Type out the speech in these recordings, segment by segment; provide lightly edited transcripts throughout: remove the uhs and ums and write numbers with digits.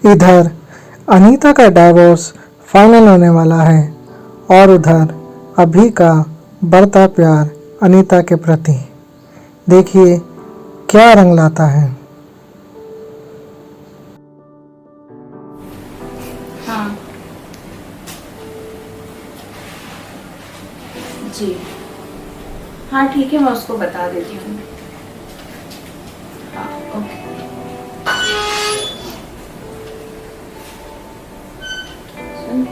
इधर अनीता का divorce final होने वाला है और उधर अभी का बढ़ता प्यार अनीता के प्रति देखिए क्या रंग लाता है। हाँ जी, हाँ ठीक है, मैं उसको बता देती हूँ। हाँ ओके। सुन,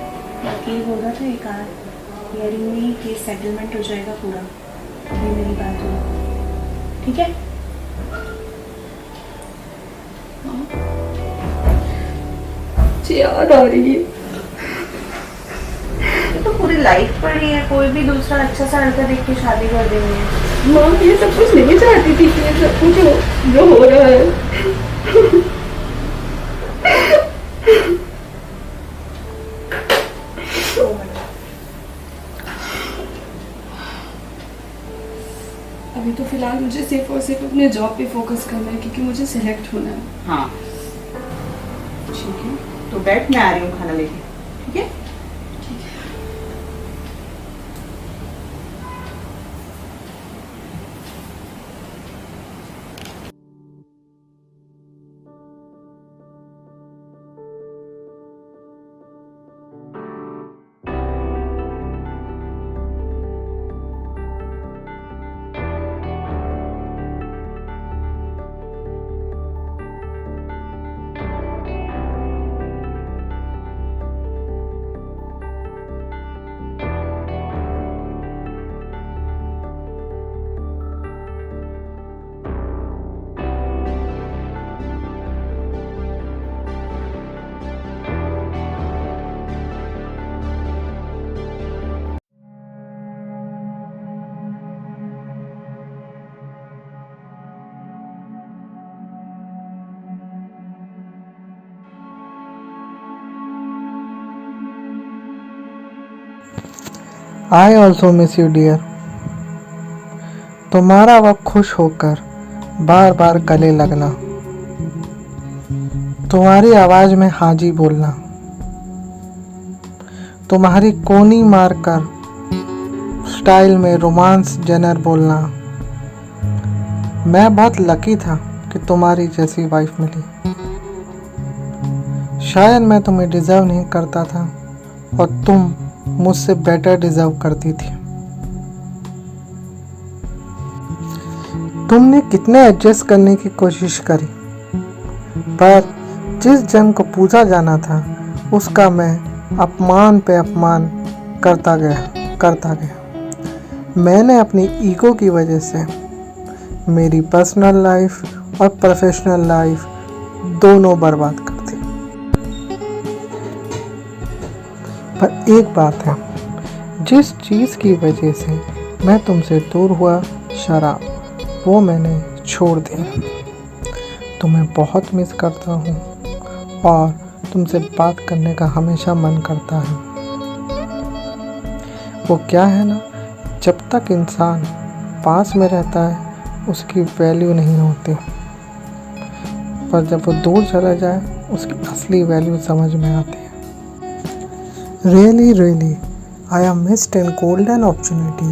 बाकी हो रहा था एक हियरिंग में केस सेटलमेंट हो जाएगा पूरा, अभी मेरी बात हुई, ठीक है? मुझे याद आ रही है। ये तो पूरी लाइफ पड़ी है, कोई भी दूसरा अच्छा सा लड़का देख के शादी कर देंगे। माँ ये सब कुछ नहीं चाहती थी कि ये सब कुछ जो हो रहा है। अभी तो फिलहाल मुझे सिर्फ और सिर्फ अपने जॉब पे फोकस करना है क्योंकि मुझे सिलेक्ट होना है। हाँ ठीक है, तो बैठ, मैं आ रही हूँ खाना लेके, ठीक है? I also miss you dear. तुम्हारा वक्त खुश होकर बार बार गले लगना, तुम्हारी आवाज में हाजी बोलना, तुम्हारी कोनी मारकर स्टाइल में रोमांस जनर बोलना। मैं बहुत लकी था कि तुम्हारी जैसी वाइफ मिली। शायद मैं तुम्हें डिजर्व नहीं करता था और तुम मुझसे बेटर डिजर्व करती थी। तुमने कितने एडजस्ट करने की कोशिश करी, पर जिस जन को पूजा जाना था उसका मैं अपमान पे अपमान करता गया। मैंने अपनी ईगो की वजह से मेरी पर्सनल लाइफ और प्रोफेशनल लाइफ दोनों बर्बाद कर दी। पर एक बात है, जिस चीज़ की वजह से मैं तुमसे दूर हुआ, शराब, वो मैंने छोड़ दी। तुम्हें बहुत मिस करता हूँ और तुमसे बात करने का हमेशा मन करता है। वो क्या है ना, जब तक इंसान पास में रहता है उसकी वैल्यू नहीं होती, पर जब वो दूर चला जाए उसकी असली वैल्यू समझ में आती है। Really, I have missed a golden opportunity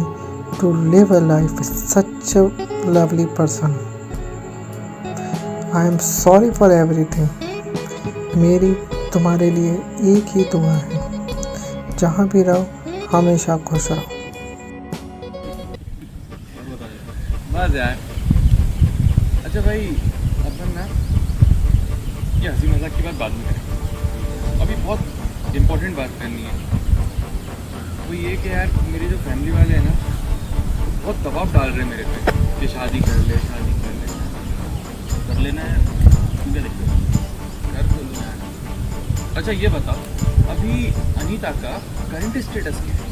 to live a life with such a lovely person. I am sorry for everything. मेरी तुम्हारे लिए एक ही दुआ है, जहाँ भी रहो हमेशा खुश रहो। बस यार। अच्छा भाई, अपन ना ये हंसी मजाक की बात बाद में करें, अभी बहुत इम्पोर्टेंट बात करनी है। वो ये कि यार मेरे जो फैमिली वाले हैं ना, बहुत दबाव डाल रहे हैं मेरे पे कि शादी कर लेना है। तुम क्या देखते हो? कर तो लो यार। अच्छा ये बताओ, अभी अनीता का करंट स्टेटस क्या है?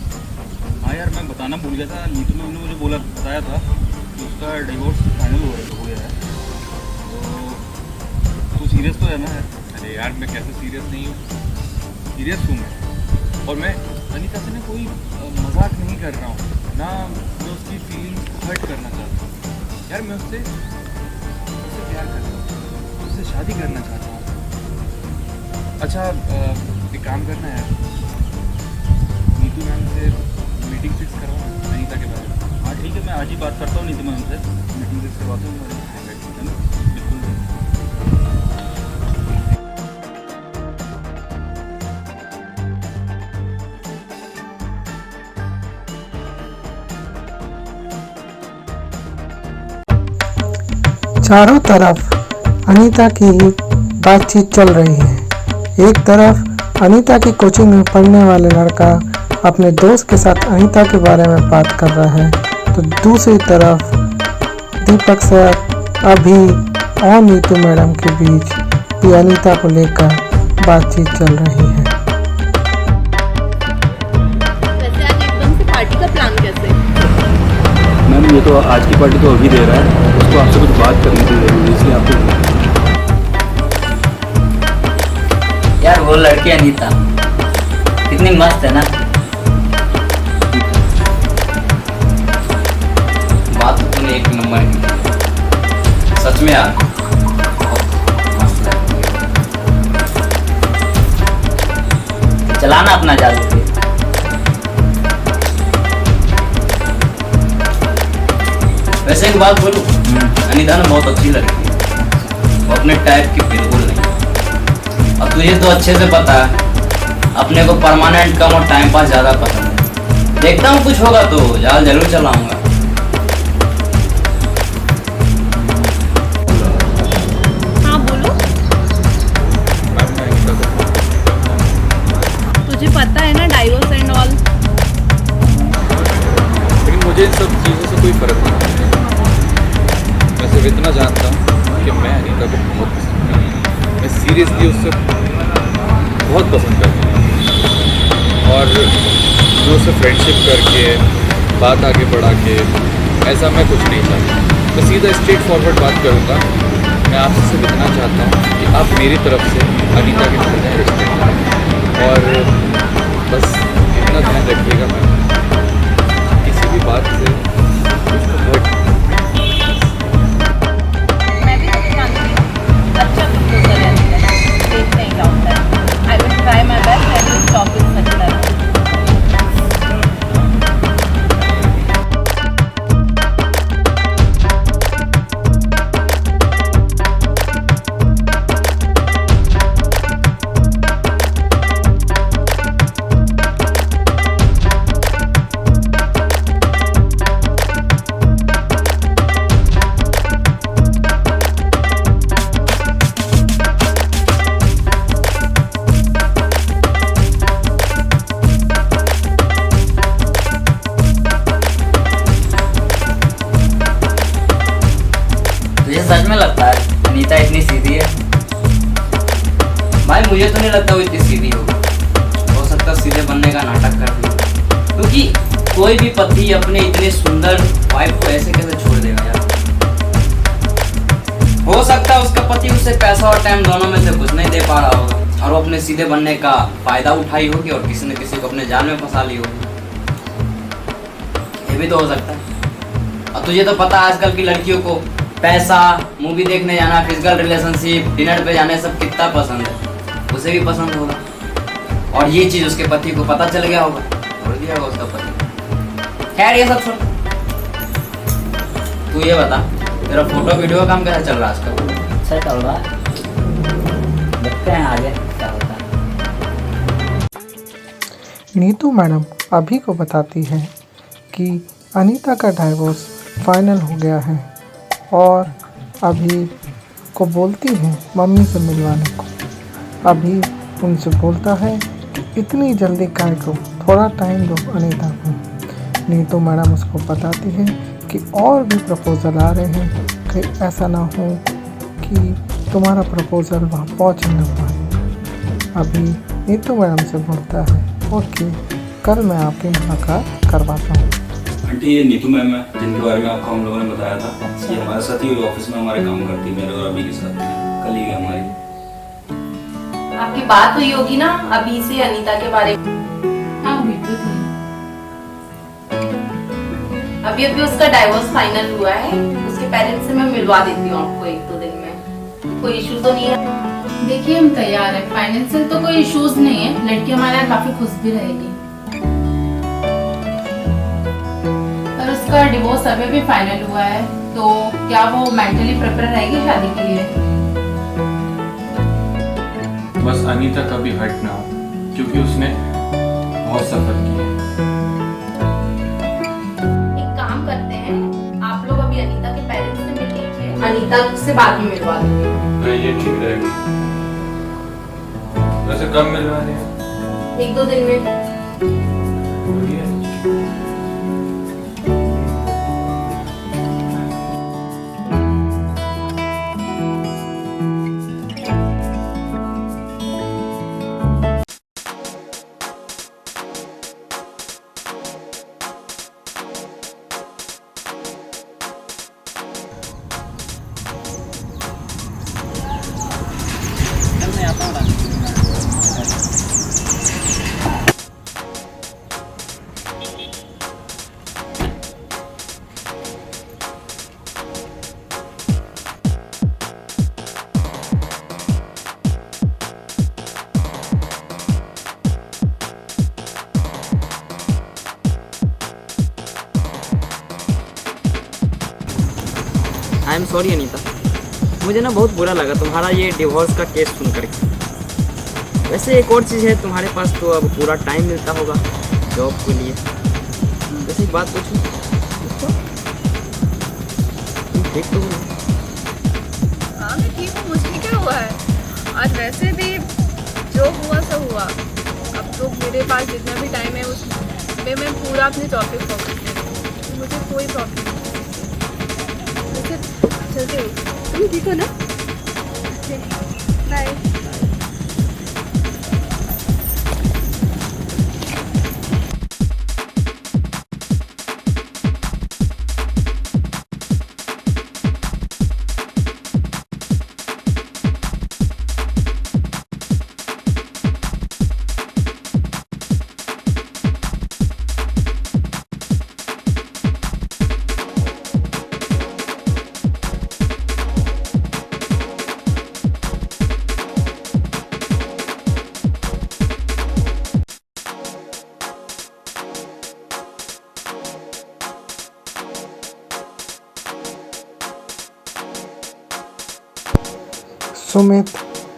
हाँ यार, मैं बताना भूल गया था, नीतू ने मुझे बताया था कि उसका डिवोर्स फाइनल हो गया है। तो तू सीरियस तो है ना? अरे यार, मैं कैसे सीरियस नहीं हूँ, सीरियस हूँ मैं। और मैं अनीता से ना कोई मजाक नहीं कर रहा हूँ ना, मैं उसकी फीलिंग्स को हर्ट करना चाहता हूँ। यार मैं उससे प्यार करता हूँ, उससे शादी करना चाहता हूँ। अच्छा एक काम करना है यार, नीतू मैम से मीटिंग फिक्स करवा अनीता के बारे में। हाँ ठीक है, मैं आज ही बात करता हूँ नीतू मैम से, मीटिंग फिक्स करवाता हूँ है ना, बिल्कुल। चारों तरफ अनीता की बातचीत चल रही है। एक तरफ अनीता की कोचिंग में पढ़ने वाले लड़का अपने दोस्त के साथ अनीता के बारे में बात कर रहा है, तो दूसरी तरफ दीपक सर, अभी और नीतू मैडम के बीच भी अनीता को लेकर बातचीत चल रही है। वैसे आज एकदम से पार्टी का प्लान कैसे? मैम ये तो आज की पार्टी तो अभी दे रहा है, उसको आपसे कुछ बात करनी थी जरूरी, इसलिए आपको। यार वो लड़की अनीता कितनी मस्त है ना, बात तो तूने एक नंबर की, सच में यार बहुत मस्त लड़की है। चलाना अपना जादू पे। वैसे एक बात बोलूं, अनीता ना बहुत अच्छी लड़की है, वो अपने टाइप की बिल्कुल नहीं। और तुझे तो अच्छे से पता है अपने को परमानेंट कम और टाइम पास ज़्यादा पसंद है। देखता हूँ कुछ होगा तो जाल जरूर चलाऊंगा। हाँ बोलो। मैम मैं अनीता को, तुझे पता है ना डाइवोर्स एंड ऑल। लेकिन मुझे इन सब चीज़ों से कोई फ़र्क नहीं पड़ता। मैं सिर्फ इतना जानता हूँ कि मैं अनीता को बहुत पसंद करता हूँ, मैं सीरियसली उससे बहुत पसंद करता हूँ, और मैं उससे फ्रेंडशिप करके बात आगे बढ़ा के ऐसा मैं कुछ नहीं चाहता। मैं सीधा स्ट्रेट फॉरवर्ड बात करूँगा। मैं आपसे सिर्फ इतना चाहता हूँ कि आप मेरी तरफ से अनीता के प्रति रिस्पेक्ट करें, और बस इतना ध्यान रखिएगा मैम, किसी भी बात से उसको हर्ट। मैं भी तो जानती हूँ अच्छा तुम तो कर देख नहीं जाता है। I will try my best and will stop with such language. तुझे सच में लगता है अनीता इतनी सीधी है? भाई मुझे तो नहीं लगता वो इतनी सीधी होगी। हो सकता है सीधे बनने का नाटक कर रही, क्योंकि कोई भी पति अपने इतने सुंदर वाइफ को ऐसे कैसे छोड़ देगा यार। हो सकता है उसका पति उससे पैसा और टाइम दोनों में से कुछ नहीं दे पा रहा होगा, और वो अपने सीधे बनने का फायदा उठाई होगी और किसी न किसी को अपने जाल में फंसा ली होगी। ये भी तो हो सकता है। और तुझे तो पता है आजकल की लड़कियों को पैसा, मूवी देखने जाना, फिजिकल रिलेशनशिप, डिनर पे जाने सब कितना पसंद है। उसे भी पसंद होगा, और ये चीज़ उसके पति को पता चल गया होगा, छोड़ दिया होगा उसका पति। खैर ये सब छोड़, तू ये बता तेरा फोटो वीडियो का काम कैसा चल रहा है आजकल? अच्छा चल रहा है, देखते हैं आगे क्या होता है। नीतू मैडम अभी को बताती है कि अनीता का डाइवोर्स फाइनल हो गया है, और अभी को बोलती है मम्मी से मिलवाने को। अभी उनसे बोलता है कि इतनी जल्दी काय को, थोड़ा टाइम दो अनीता को। नीतू मैडम उसको बताती है कि और भी प्रपोज़ल आ रहे हैं, कहीं ऐसा ना हो कि तुम्हारा प्रपोज़ल वहाँ पहुँच न पाए। अभी नीतू मैडम से बोलता है ओके, कल मैं आपकी मुलाकात करवाता हूँ। आंटी ये नीतू मैम है जिनके बारे में आपको हम लोगों ने बताया था। ये हमारे साथ ही ऑफिस में हमारे काम करती है, मेरे और अभी के साथ कलीग है हमारी। आपकी बात हुई होगी ना अभी से अनीता के बारे में? हाँ हुई तो थी। अभी अभी उसका डाइवोर्स फाइनल हुआ है। उसके पेरेंट्स से मैं मिलवा देती हूँ आपको 1-2 दिन में। कोई इशू तो नहीं है? देखिए हम तैयार हैं, फाइनेंशियल तो कोई इश्यूज नहीं है, लड़की हमारे यहाँ काफी खुश भी रहेगी। पर उसका डिवोर्स अभी भी फाइनल हुआ है, तो क्या वो मेंटली प्रिपेयर रहेगी शादी के लिए? बस अनीता का भी हर्ट ना हो, क्योंकि उसने बहुत सफर किया है। एक काम करते हैं, आप लोग अभी अनीता के पेरेंट्स से मिल लीजिए, अनीता से बाद में मिलवा देंगे। नहीं, ये ठीक रहेगी। वैसे कब मिलवा रहे हैं? 1-2 दिन में। आई एम सॉरी अनीता, मुझे ना बहुत बुरा लगा तुम्हारा ये डिवोर्स का केस सुन करके। वैसे एक और चीज़ है, तुम्हारे पास तो अब पूरा टाइम मिलता होगा जॉब के लिए। वैसे एक बात पूछूं, तुम ठीक तो हो? हाँ मैं ठीक हूँ, मुझे क्या हुआ है। आज वैसे भी जो हुआ सो हुआ। अब तो मेरे पास जितना भी टाइम है उसमें मैं पूरा अपने जॉब पे फोकस करूँ, मुझे कोई प्रॉब्लम नहीं। वैसे चलते हो, तुम ठीक हो ना? बाय। सुमित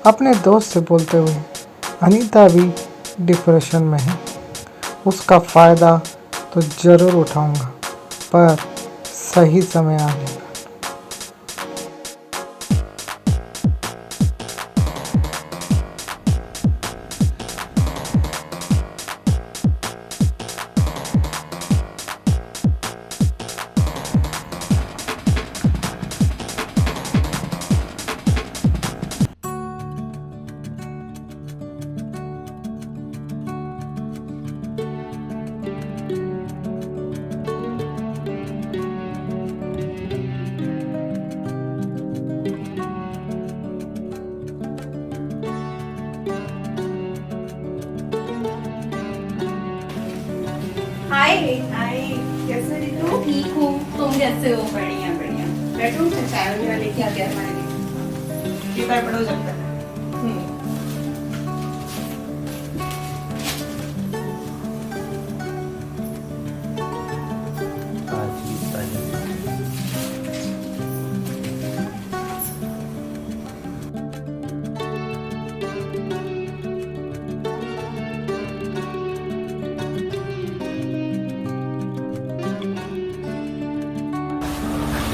अपने दोस्त से बोलते हुए, अनीता भी डिप्रेशन में है, उसका फ़ायदा तो ज़रूर उठाऊंगा, पर सही समय आने पर। हाय हाय, कैसे हो रितु? ठीक हूँ, तुम कैसे हो? बढ़िया बढ़िया। बैठो, चाय वगैरह लेके आ गया हमारे लिए। पेपर पढ़ो जब तक।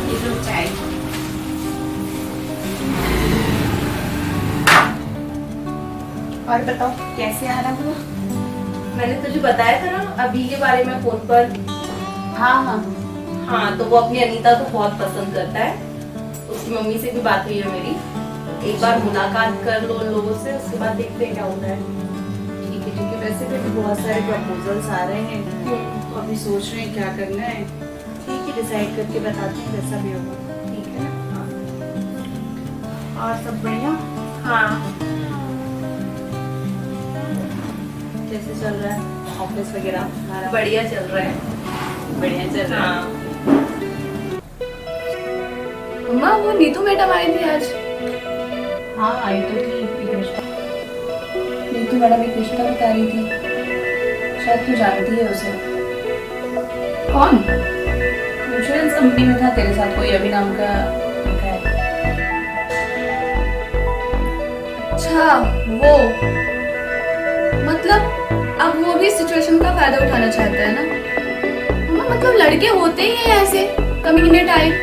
ये लो चाय। और बताओ कैसे आ रहा हुआ? मैंने तुझे बताया था ना अभी के बारे में फोन पर। हाँ, तो वो अपनी अनीता को बहुत पसंद करता है, उसकी मम्मी से भी बात हुई है मेरी। एक बार मुलाकात कर लो उन लोगों से, उसके बाद देखते हैं क्या होता है। ठीक है। वैसे भी बहुत सारे प्रपोजल्स आ रहे हैं, तो अभी सोच रहे हैं क्या करना है। ठीक है, डिसाइड करके बताते हैं जैसा भी होगा। ठीक है ना? और सब बढ़िया? हाँ, कैसे चल रहा है ऑफिस वगैरह हमारा? बढ़िया चल रहा है। बढ़िया चल रहा है। मम्मा वो नीतू मैडम आई थी आज। हाँ आई तो थी, नीतू मैडम एक रिश्ता बता रही थी, शायद तू जानती है उसे। कौन? इंश्योरेंस कंपनी में था तेरे साथ कोई अभी नाम का लड़का है। अच्छा वो, मतलब अब वो भी सिचुएशन का फायदा उठाना चाहता है ना। मतलब लड़के होते ही हैं ऐसे कमीने टाइप।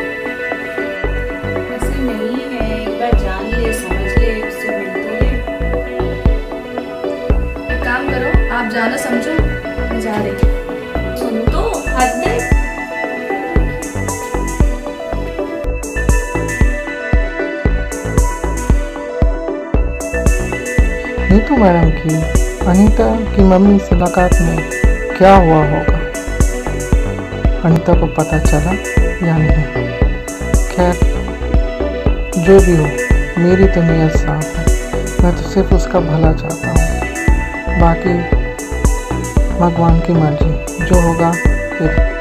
ऐसे नहीं है, एक बार जान ले, समझ ले, उससे मिल तो ले। एक काम करो, आप जाना समझो, मैं जा रही हूँ। सुन तो हद है। नीतू मैडम की अनीता की मम्मी से मुलाकात में क्या हुआ होगा, अनीता को पता चला या नहीं। खैर जो भी हो, मेरी तो नीयत साफ है, मैं तो सिर्फ उसका भला चाहता हूँ, बाकी भगवान की मर्जी, जो होगा देखो।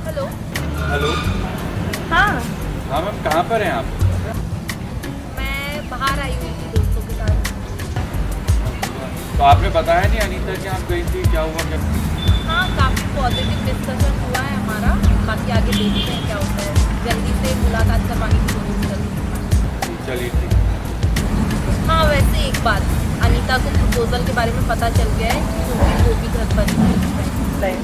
हेलो। हेलो। हाँ, हाँ मैम, कहाँ पर हैं आप? मैं बाहर आई हुई थी दोस्तों के साथ। तो आपने बताया नहीं अनीता कि आप गई थी, क्या हुआ क्या? हाँ, काफ़ी पॉजिटिव डिस्कशन हुआ है हमारा, बाकी आगे देखते हैं क्या होता है। जल्दी से मुलाकात करवाने की कोशिश करूँगी। चलिए ठीक है। हाँ, वैसे एक बात, अनीता को प्रपोजल के बारे में पता चल गया है क्योंकि वो भी घर पर ही है।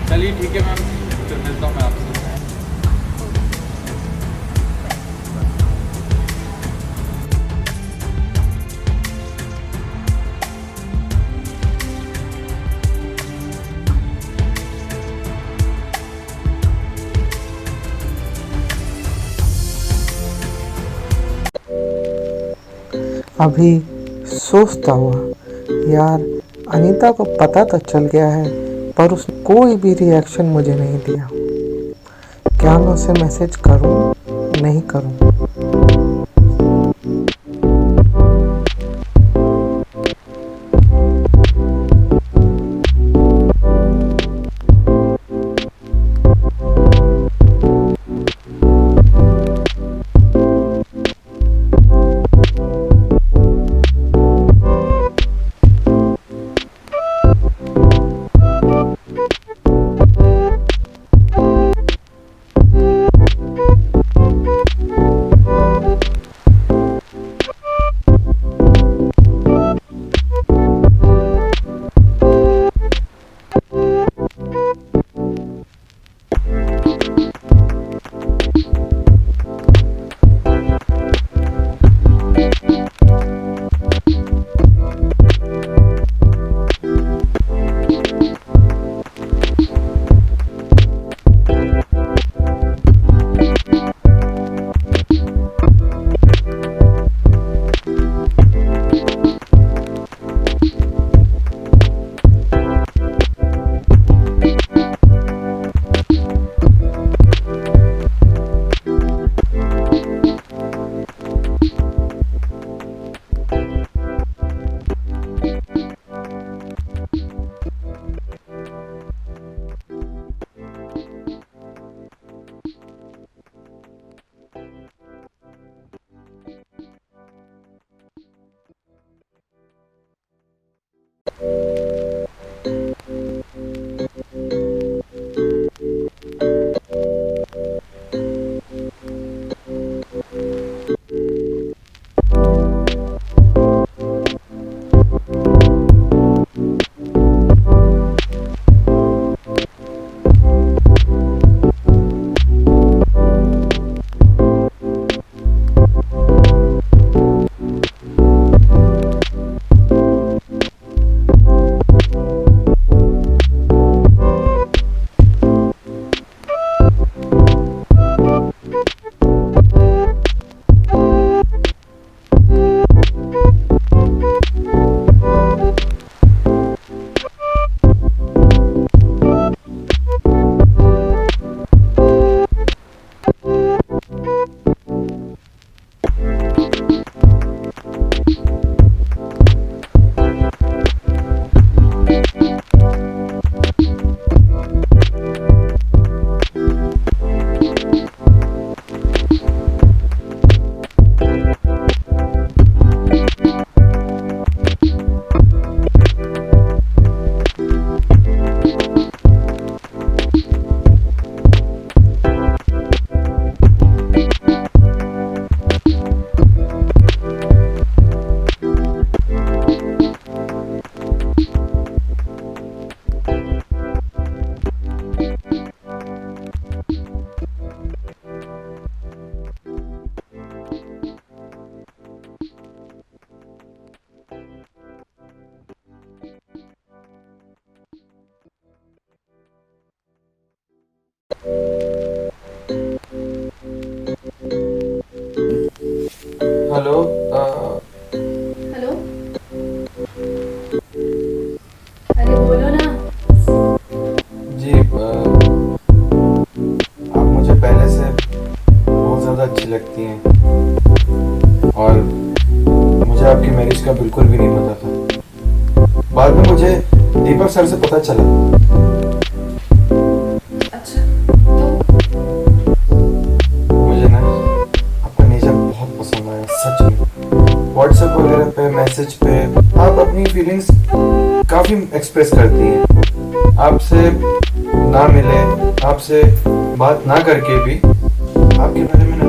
चलिए ठीक है मैम, फिर मिलता हूँ मैं आपसे। अभी सोचता हुआ, यार अनीता को पता तो चल गया है पर उसने कोई भी रिएक्शन मुझे नहीं दिया। क्या मैं उसे मैसेज करूं नहीं करूं? सर से पता चला। अच्छा तो मुझे ना आपका नेचर बहुत पसंद आया सच में। व्हाट्सएप वगैरह पे मैसेज पे आप अपनी फीलिंग्स काफ़ी एक्सप्रेस करती हैं। आपसे ना मिले, आपसे बात ना करके भी आपके बारे में ना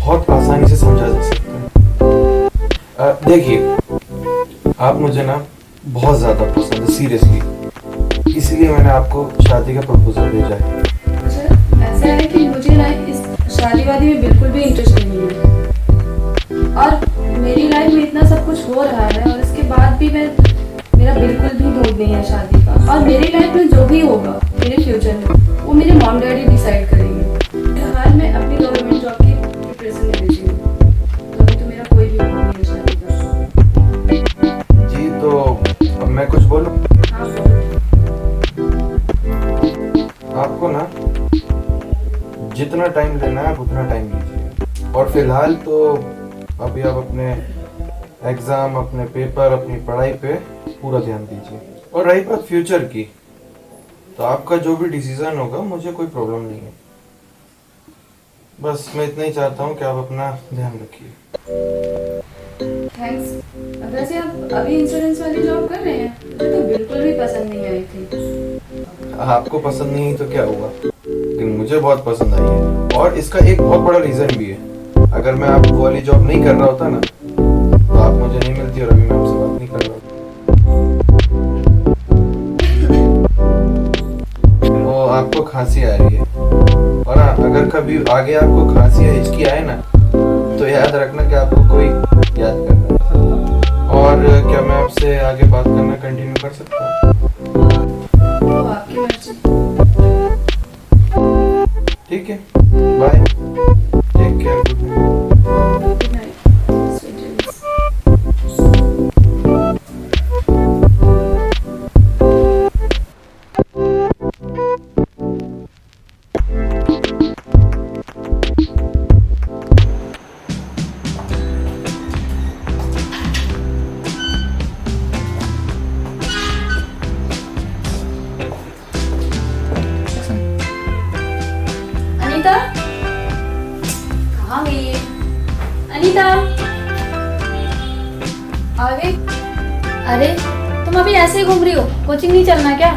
बहुत आसानी से समझा जा सकता है। देखिए, आप मुझे ना बहुत ज़्यादा पसंद है सीरियसली, इसीलिए मैंने आपको शादी का प्रपोजल भेजा है। अच्छा ऐसा है कि मुझे ना इस शादी वादी में बिल्कुल भी इंटरेस्ट नहीं है, और मेरी लाइफ में इतना सब कुछ हो रहा है और इसके बाद भी मेरा बिल्कुल भी मूड नहीं है शादी का। और मेरी लाइफ में जो भी होगा मेरे फ्यूचर में वो मेरे मॉम डैडी डिसाइड करेंगे। फिलहाल मैं अपनी गवर्नमेंट जॉब की प्रिपरेशन में बिजी हूँ, तो अभी तो मेरा कोई भी मूड नहीं है शादी का। जी तो अब मैं कुछ बोलूं? हाँ बोलो। आपको ना जितना टाइम लेना है आप उतना टाइम लीजिए, और फिलहाल तो अभी आप अपने एग्ज़ाम, अपने पेपर, अपनी पढ़ाई पे पूरा ध्यान दीजिए। और रही बात फ्यूचर की, तो आपका जो भी डिसीज़न होगा मुझे कोई प्रॉब्लम नहीं है। बस मैं इतना ही चाहता हूँ कि आप अपना ध्यान रखिए। थैंक्स। वैसे आप अभी इंश्योरेंस वाली जॉब कर रहे हैं? मुझे तो बिल्कुल भी पसंद नहीं आई थी। आपको पसंद नहीं तो क्या हुआ, लेकिन मुझे बहुत पसंद आई है, और इसका एक बहुत बड़ा रीज़न भी है। अगर मैं आप वो वाली जॉब नहीं कर रहा होता ना, तो आप मुझे नहीं मिलती और अभी मैं आपसे बात नहीं कर रहा होता। वो आपको खांसी आ रही है, और हाँ, अगर कभी आगे आपको खांसी या हिचकी आए ना, तो याद रखना कि आपको कोई याद करना है। और क्या मैं आपसे आगे बात करना कंटिन्यू कर सकता हूँ? तो आपकी मर्जी। ठीक है, bye, take care, good night. Good night, sweet dreams. Anita कहाँ गई है? अनीता आ गई? अरे तुम अभी ऐसे ही घूम रही हो, कोचिंग नहीं चलना क्या?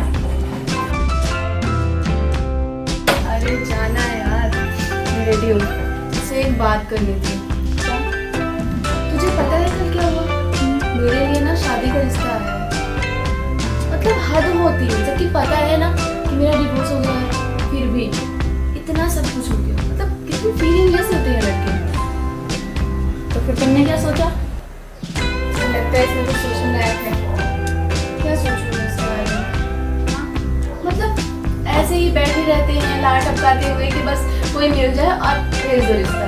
अरे जाना है यार, मैं रेडी हूँ। तुझसे एक बात करनी थी। क्या? तुझे पता है कल क्या हुआ? मेरे लिए ना शादी का रिश्ता आया है। मतलब हद होती है, जबकि पता है ना कि मेरा डिवोर्स हो गया है, फिर भी इतना सब कुछ हो गया। मतलब कितनी फीलिंगलेस होते हैं लड़के। तो फिर तुमने क्या सोचा? लगता है इसमें कुछ सोचने लायक है। क्या सोचूं मैं इसके बारे में? हाँ? मतलब ऐसे ही बैठे रहते हैं लाड़ टपकाते हुए कि बस कोई मिल जाए और भेज दो रिश्ता।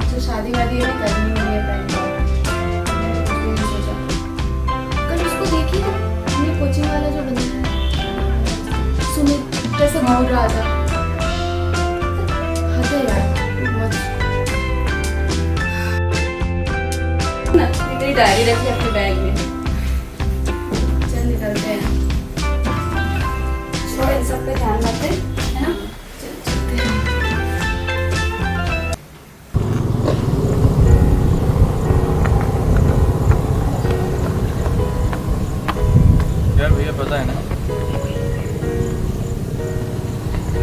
जो शादी वादी में करनी नहीं है पहले, मैंने कुछ भी नहीं सोचा। कल उसको देखी ना, हमने कोचिंग वाला जो बंदा है सुमित, कैसे घूर रहा था। हद है यार, मत। ना मेरी डायरी रखी अपने बैग में। चल निकलते हैं। छोड़, इन सब पे ध्यान मत दे, है ना? चल चलते हैं। यार भैया पता है ना,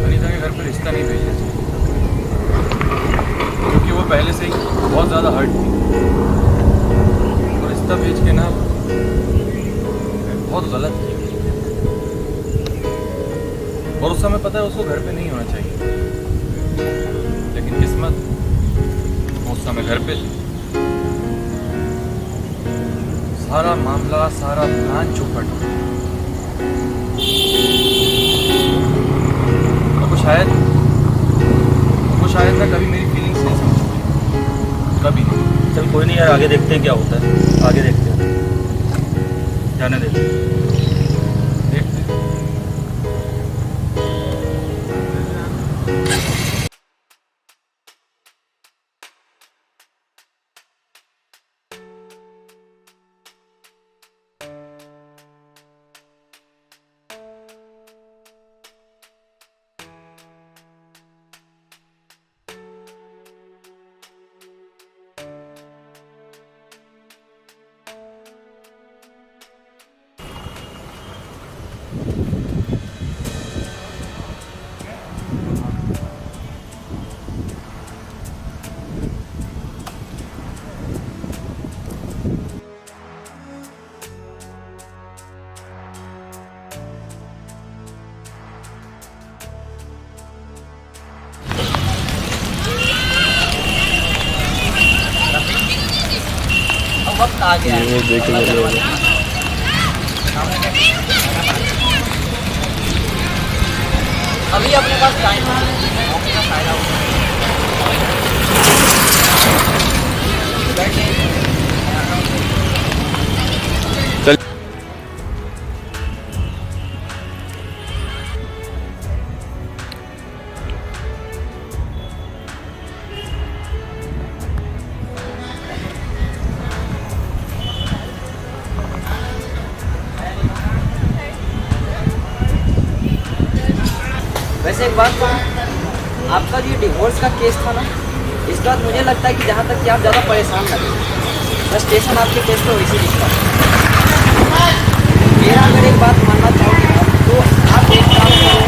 अनीता के घर पर रिश्ता नहीं भेजना चाहिए, क्योंकि वो पहले से ही बहुत ज़्यादा हर्ट थी। और रिश्ता भेज के ना बहुत गलत किया। और उस समय पता है उसको घर पे नहीं होना चाहिए, लेकिन किस्मत उस समय घर पे थी। सारा मामला, सारा प्लान चौपट हो गया। वो शायद ना कभी मेरी फीलिंग्स नहीं समझ पाई, कभी नहीं। चल कोई नहीं यार, आगे देखते हैं क्या होता है, आगे देखते हैं, जाने देते हैं। देखते हैं। वक्त आ गया है। अभी अपने पास टाइम है, मौके का फायदा उठाएं। बैठिए। वैसे एक बात कहूँ, आपका जो डिवोर्स का केस था ना, इस बात मुझे लगता है कि जहाँ तक कि आप ज़्यादा परेशान लगे, फ्रस्ट्रेशन आपके केस पे वैसे दिखता है। मेरा अगर एक बात मानना चाहोगे आप, तो आप एक काम करो,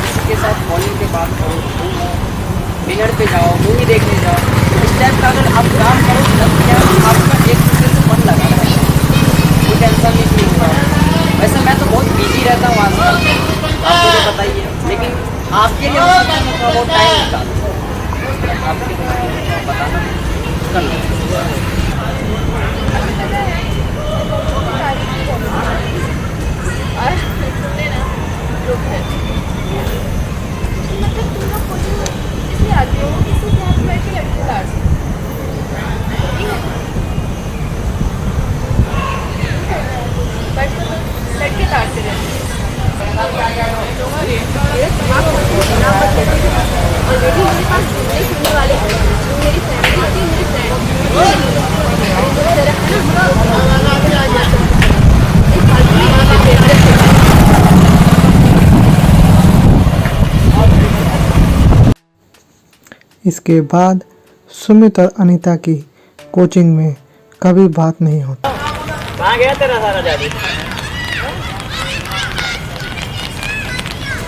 किसी के साथ कॉलिंग पे बात करो, डिनर पे जाओ, मूवी देखने जाओ। इस टाइप का अगर आप काम करो तब क्या आपका एक दूसरे से मन लगा रहेगा, कोई टेंशन नहीं होगा। वैसे मैं तो बहुत बिजी रहता हूँ आजकल, आप मुझे बताइए, लेकिन आपके लिए मैं थोड़ा बहुत टाइम निकाल आपके लिए बताना कर लो। और सुनने ना ग्रुप है, मतलब तुम लोग कोचिंग इसलिए आती हो किसी के हाथ बैठ के लड़के तार से बट लड़के तारते रहते हैं। ऑलरेडी मेरे पास सुनने वाले मेरी फैमिली होती है, मेरी इसके बाद सुमित और अनीता की कोचिंग में कभी बात नहीं होती। कहाँ गया तेरा सारा जादू?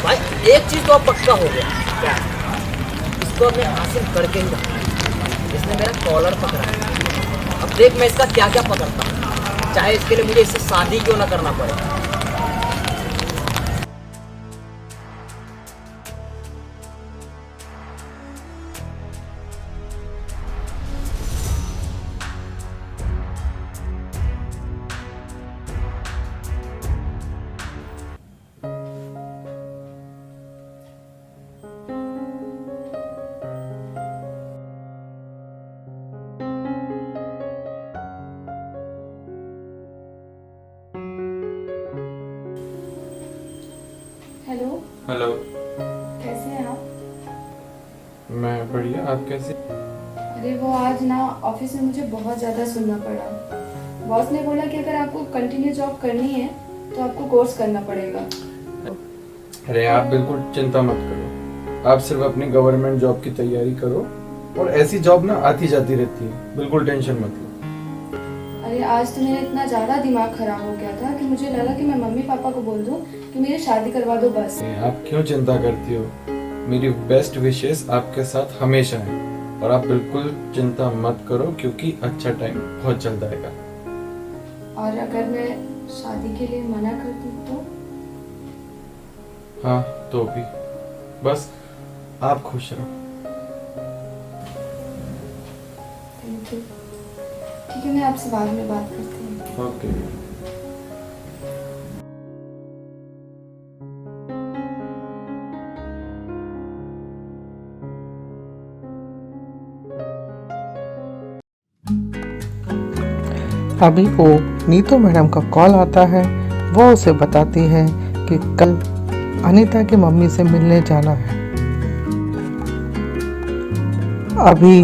भाई एक चीज तो अब पक्का हो गया, क्या? इसको अब मैं हासिल करके ही रहूंगा। इसने मेरा कॉलर पकड़ा है, अब देख मैं इसका क्या क्या पकड़ता हूँ, चाहे इसके लिए मुझे इससे शादी क्यों ना करना पड़े। हेलो, हेलो, कैसे हैं आप? मैं बढ़िया, आप कैसे? अरे वो आज ना ऑफिस में मुझे बहुत ज़्यादा सुनना पड़ा। बॉस ने बोला कि अगर आपको कंटिन्यू जॉब करनी है तो आपको कोर्स करना पड़ेगा। अरे आप बिल्कुल चिंता मत करो, आप सिर्फ अपनी गवर्नमेंट जॉब की तैयारी करो, और ऐसी जॉब ना आती जाती रहती है, बिल्कुल टेंशन मत लो। अरे आज तो मेरा इतना ज़्यादा दिमाग खराब हो गया था कि मुझे लगा कि मैं मम्मी पापा को बोल दूं कि मेरी शादी करवा दो बस। आप क्यों चिंता करती हो? मेरी बेस्ट विशेस आपके साथ हमेशा हैं, और आप बिल्कुल चिंता मत करो, क्योंकि अच्छा टाइम बहुत जल्द आएगा। और अगर मैं शादी के लिए मना कर दूं तो? हाँ तो भी, बस आप खुश रहो। Thank you. ठीक है, मैं आपसे बाद में बात करती हूँ। ओके। अभी वो नीतू मैडम का कॉल आता है। वो उसे बताती है कि कल अनीता की मम्मी से मिलने जाना है। अभी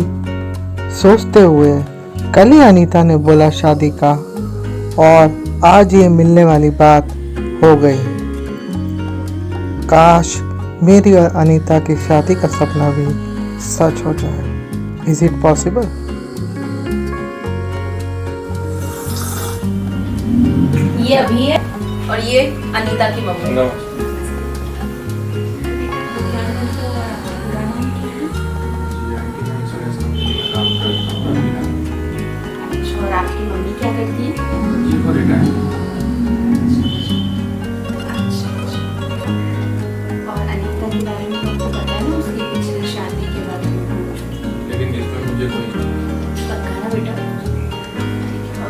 सोचते हुए कल ही अनीता ने बोला शादी का, और आज ये मिलने वाली बात हो गई। काश मेरी और अनीता की शादी का सपना भी सच हो जाए। Is it possible? ये अभी है और ये अनीता की मम्मी। अच्छा, और आपकी मम्मी क्या करती है? और अनीता के बारे में आपको पता है ना, उसकी पिछली शादी के बारे में? लेकिन इसमें मुझे कोई पक्का ना बेटा?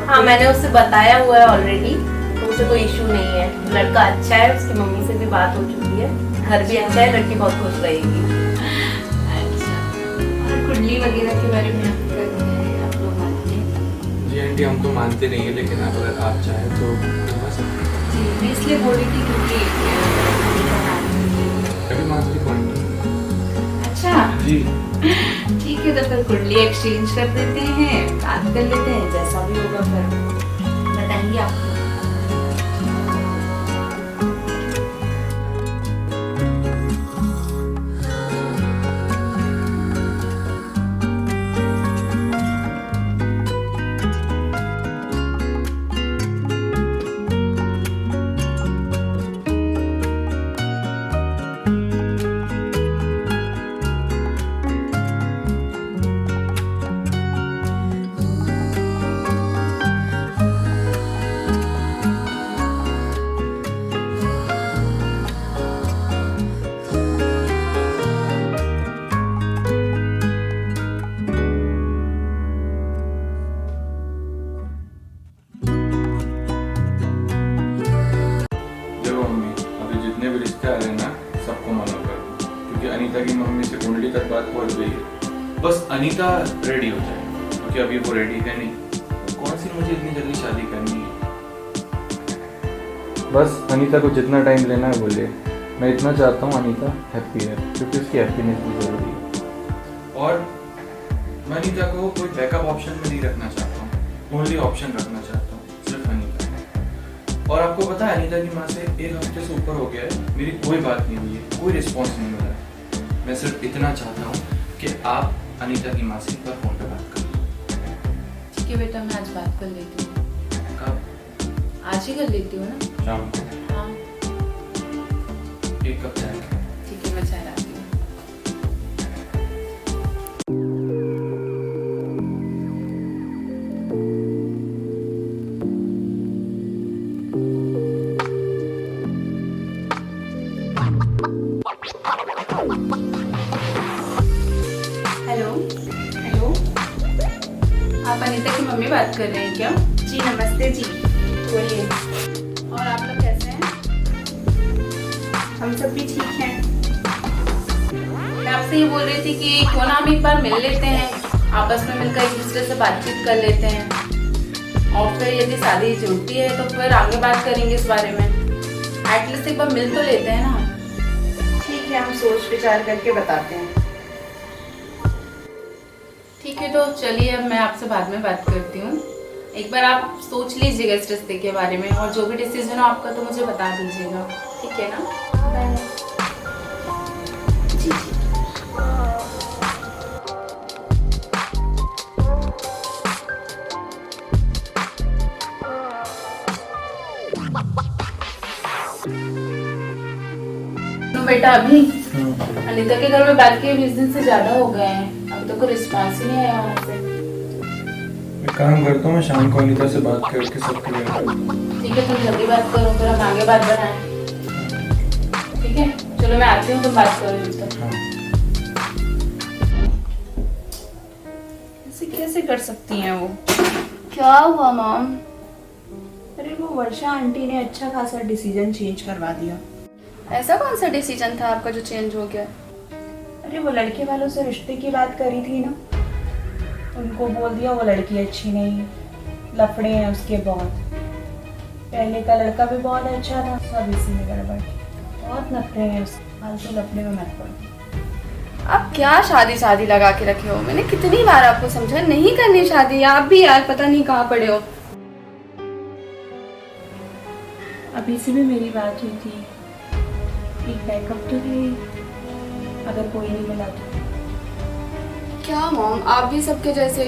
कोई मैंने उससे बताया हुआ है ऑलरेडी, तो उसे कोई इशू नहीं है। लड़का अच्छा है, उसकी मम्मी से भी बात हो चुकी है, घर भी अच्छा है, लड़की बहुत खुश रहेगी। अच्छा, और कुंडली वगैरह के बारे में आपको क्या है, आप लोग मानते हैं? जी आंटी, हम तो मानते नहीं है, लेकिन आप अगर आप चाहें तो करवा सकते हैं। जी, मैं इसलिए बोल रही थी क्योंकि कभी मानती कौन नहीं। अच्छा जी ठीक है, तो फिर कुंडली एक्सचेंज कर देते हैं, बात कर लेते हैं, जैसा भी होगा फिर बताएंगे आपको। देखो मम्मी, अभी जितने भी रिश्ते आ रहे हैं ना, सबको मना कर दो, क्योंकि अनीता की मम्मी से कुंडली तक बात पहुंच गई है। बस अनीता रेडी हो जाए, क्योंकि अभी वो रेडी है नहीं। तो कौन सी मुझे इतनी जल्दी शादी करनी है। बस अनीता को जितना टाइम लेना है वो ले। मैं इतना चाहता हूँ अनीता हैप्पी है, क्योंकि उसकी हैप्पीनेस भी ज़रूरी है। और मैं अनीता को कोई बैकअप ऑप्शन में नहीं रखना चाहता हूँ, ओनली ऑप्शन रखना चाहता हूँ, सिर्फ अनीता। और आपको पता है अनीता की माँ से 1 हफ्ते से ऊपर हो गया है, मेरी कोई बात नहीं हुई है, कोई रिस्पॉन्स नहीं मिला है। मैं सिर्फ इतना चाहता हूँ कि आप अनीता की माँ से एक बार फोन पे बात कर लो। ठीक है बेटा, मैं आज बात कर लेती हूँ। कब? आज ही कर लेती हूँ ना। शाम को हाँ 1 कप चाय। ठीक है, मैं चाय लाती हूँ। हेलो हेलो, आप अनीता की मम्मी बात कर रहे हैं क्या? जी नमस्ते जी, बोलिए। और आप लोग कैसे हैं? हम सब भी ठीक हैं। मैं आपसे ये बोल रही थी कि क्यों ना हम एक बार मिल लेते हैं, आपस में मिलकर एक दूसरे से बातचीत कर लेते हैं, और फिर यदि शादी जुड़ती है तो फिर आगे बात करेंगे इस बारे में। एटलीस्ट एक बार मिल तो लेते हैं ना। ठीक है, हम सोच विचार करके बताते हैं। ठीक है, तो चलिए अब मैं आपसे बाद में बात करती हूँ। एक बार आप सोच लीजिएगा इस रिश्ते के बारे में, और जो भी डिसीजन हो आपका तो मुझे बता दीजिएगा, ठीक है ना? बाय। जी जी। तो बेटा अभी अनीता के घर में बैठ के 20 दिन से ज्यादा हो गए हैं, अभी तो कोई रिस्पॉन्स ही नहीं आया वहाँ से। एक काम करता हूँ, मैं शाम को अनीता से बात करके सब क्लियर कर दूँ। ठीक है, तुम जल्दी बात करो, फिर हम आगे बात बढ़ाएं। ठीक है, चलो मैं आती हूँ, तुम बात करो जब तक। हाँ। ऐसे कैसे कर सकती हैं वो? क्या हुआ मॉम? अरे वो वर्षा आंटी ने अच्छा खासा डिसीजन चेंज करवा दिया। ऐसा कौन सा डिसीजन था आपका जो चेंज हो गया? अरे वो लड़के वालों से रिश्ते की बात करी थी ना, उनको बोल दिया वो लड़की अच्छी नहीं, लफड़े हैं उसके बहुत। पहले का लड़का भी बहुत अच्छा था, सब इसी में गड़बड़, बहुत लफड़े हैं उसके, फालतू लफड़े में मत पड़ो। आप क्या शादी शादी लगा के रखे हो? मैंने कितनी बार आपको समझा नहीं करनी शादी, आप भी यार पता नहीं कहाँ पड़े हो। अभी से भी मेरी बात हुई थी, एक बैकअप तो है, अगर कोई नहीं मिला तो। क्या मॉम, आप भी सबके जैसे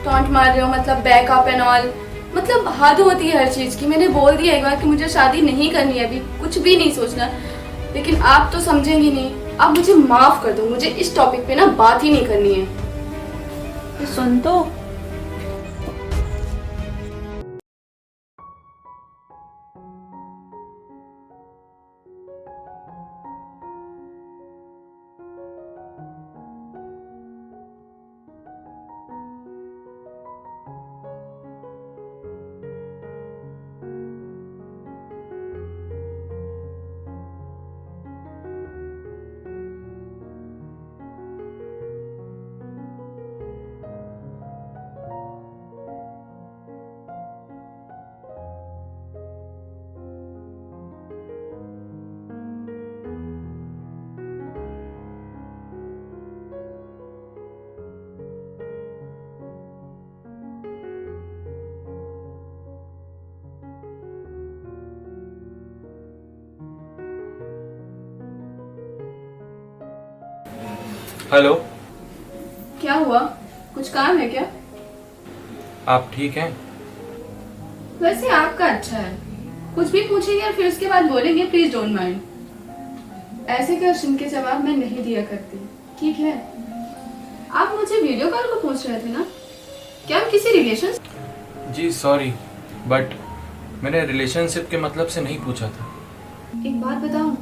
टॉन्ट मार रहे हो, मतलब बैकअप एंड ऑल, मतलब हद होती है हर चीज़ की। मैंने बोल दिया एक बार कि मुझे शादी नहीं करनी है, अभी कुछ भी नहीं सोचना, लेकिन आप तो समझेंगी नहीं। आप मुझे माफ़ कर दो, मुझे इस टॉपिक पे ना बात ही नहीं करनी है। सुन तो, हेलो, क्या हुआ? कुछ काम है क्या? आप ठीक हैं? वैसे आपका अच्छा है, कुछ भी पूछेंगे और फिर उसके बाद बोलेंगे प्लीज डोंट माइंड। ऐसे क्वेश्चन के जवाब मैं नहीं दिया करती, ठीक है? आप मुझे वीडियो कॉल को पूछ रहे थे ना? क्या हम किसी रिलेशन? जी सॉरी, बट मैंने रिलेशनशिप के मतलब से नहीं पूछा था। एक बात बताऊं,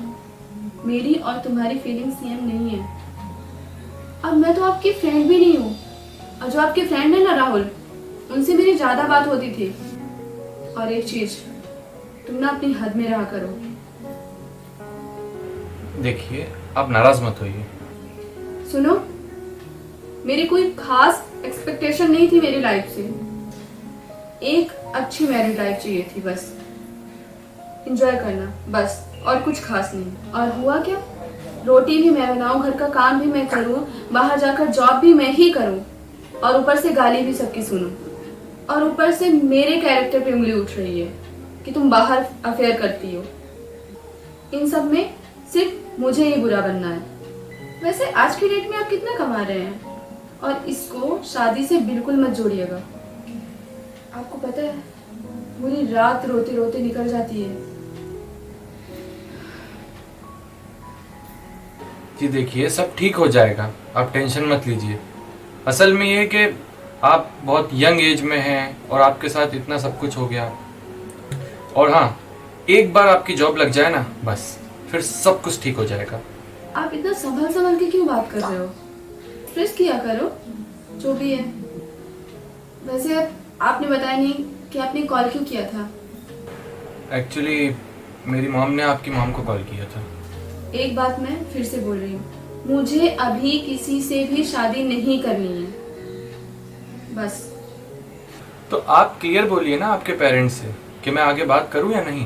मेरी और तुम्हारी फीलिंग सेम नहीं है। और मैं तो आपकी फ्रेंड भी नहीं हूँ, और जो आपके फ्रेंड है ना राहुल, उनसे मेरी ज्यादा बात होती थी। और एक चीज, तुम ना अपनी हद में रहा करो। देखिए, आप नाराज मत होइए। सुनो, मेरी कोई खास एक्सपेक्टेशन नहीं थी मेरी लाइफ से। एक अच्छी मैरिड लाइफ चाहिए थी, बस एंजॉय करना, बस, और कुछ खास नहीं। और हुआ क्या? रोटी भी मैं बनाऊं, घर का काम भी मैं करूं, बाहर जाकर जॉब भी मैं ही करूं, और ऊपर से गाली भी सबकी सुनूं, और ऊपर से मेरे कैरेक्टर पे उंगली उठ रही है कि तुम बाहर अफेयर करती हो। इन सब में सिर्फ मुझे ही बुरा बनना है। वैसे आज की डेट में आप कितना कमा रहे हैं? और इसको शादी से बिल्कुल मत जोड़िएगा। आपको पता है, पूरी रात रोते रोते निकल जाती है। जी देखिए, सब ठीक हो जाएगा, आप टेंशन मत लीजिए। असल में ये कि आप बहुत यंग एज में हैं और आपके साथ इतना सब कुछ हो गया। और हाँ, एक बार आपकी जॉब लग जाए ना, बस फिर सब कुछ ठीक हो जाएगा। आप इतना संभल के क्यों बात कर रहे हो? स्ट्रेस किया करो, जो भी है। वैसे आपने बताया नहीं कि आपने कॉल क्यों किया था? एक्चुअली मेरी मॉम ने आपकी मॉम को कॉल किया था। एक बात मैं फिर से बोल रही हूँ, मुझे अभी किसी से भी शादी नहीं करनी है, बस। तो आप क्लियर बोलिए ना आपके पेरेंट्स से कि मैं आगे बात करूं या नहीं।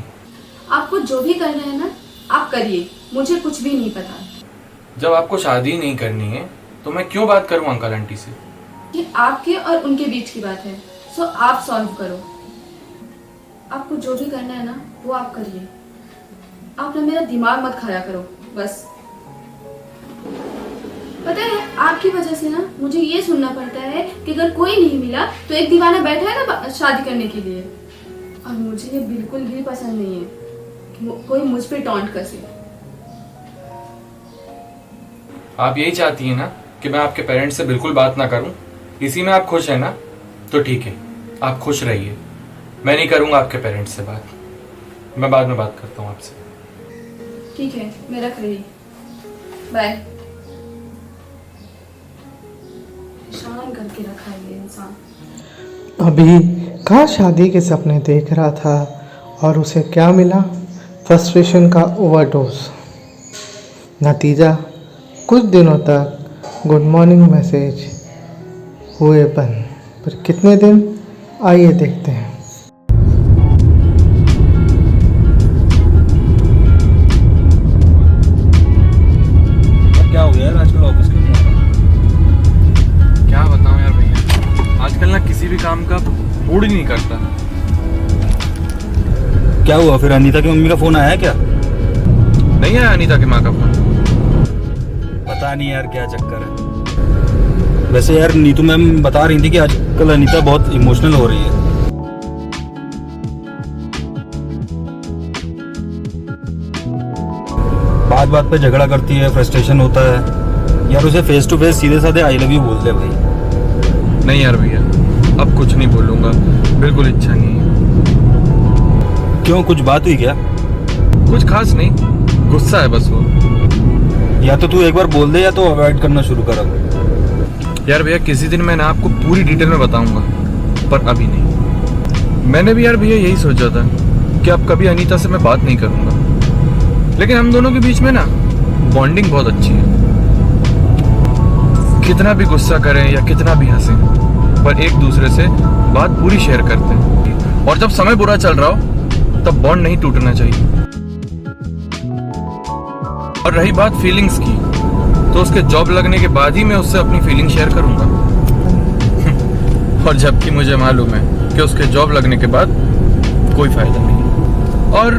आपको जो भी करना है ना, आप करिए, मुझे कुछ भी नहीं पता। जब आपको शादी नहीं करनी है तो मैं क्यों बात करूं अंकल आंटी से? ये आपके और उनके बीच की बात है, सो आप सॉल्व करो। आपको जो भी करना है ना, वो आप करिए। आप ना मेरा दिमाग मत खाया करो, बस। पता है, आपकी वजह से ना मुझे ये सुनना पड़ता है कि अगर कोई नहीं मिला तो एक दीवाना बैठा है ना शादी करने के लिए। और मुझे ये बिल्कुल भी पसंद नहीं है कि कोई मुझ पे टॉन्ट कसे। आप यही चाहती हैं ना कि मैं आपके पेरेंट्स से बिल्कुल बात ना करूं? इसी में आप खुश हैं ना? तो ठीक है, आप खुश रहिए। मैं नहीं करूंगा आपके पेरेंट्स से बात। मैं बाद में बात करता हूं आपसे। ठीक है, मैं रख रही। बाय। शान करके रखा है ये इंसान। अभी कहाँ शादी के सपने देख रहा था और उसे क्या मिला? फ्रस्ट्रेशन का ओवरडोज। नतीजा, कुछ दिनों तक गुड मॉर्निंग मैसेज हुए बंद। पर कितने दिन, आइए देखते हैं। क्या हो गया यार, आजकल ऑफिस क्यों नहीं आ रहा? क्या बताऊं यार भैया, आजकल ना किसी भी काम का मूड ही नहीं करता। क्या हुआ फिर? अनीता की मम्मी का फोन आया है क्या? नहीं आया अनीता की माँ का फोन। पता नहीं यार क्या चक्कर है। वैसे यार नीतू मैम बता रही थी कि आजकल अनीता बहुत इमोशनल हो रही है। बात बात पे झगड़ा करती है, फ्रस्ट्रेशन होता है। यार उसे फेस टू फेस सीधे साधे आई लव यू बोल दे भाई। नहीं यार भैया, अब कुछ नहीं बोलूंगा, बिल्कुल इच्छा नहीं है। क्यों, कुछ बात हुई क्या? कुछ खास नहीं, गुस्सा है बस वो। या तो तू एक बार बोल दे या तो अवॉइड करना शुरू कर अब। यार भैया, किसी दिन मैं ना आपको पूरी डिटेल में बताऊंगा, पर अभी नहीं। मैंने भी यार भैया यही सोचा था कि अब कभी अनीता से मैं बात नहीं करूंगा, लेकिन हम दोनों के बीच में ना बॉन्डिंग बहुत अच्छी है। कितना भी गुस्सा करें या कितना भी हंसें, पर एक दूसरे से बात पूरी शेयर करते हैं। और जब समय बुरा चल रहा हो तब बॉन्ड नहीं टूटना चाहिए। और रही बात फीलिंग्स की, तो उसके जॉब लगने के बाद ही मैं उससे अपनी फीलिंग शेयर करूंगा। और जबकि मुझे मालूम है कि उसके जॉब लगने के बाद कोई फायदा नहीं। और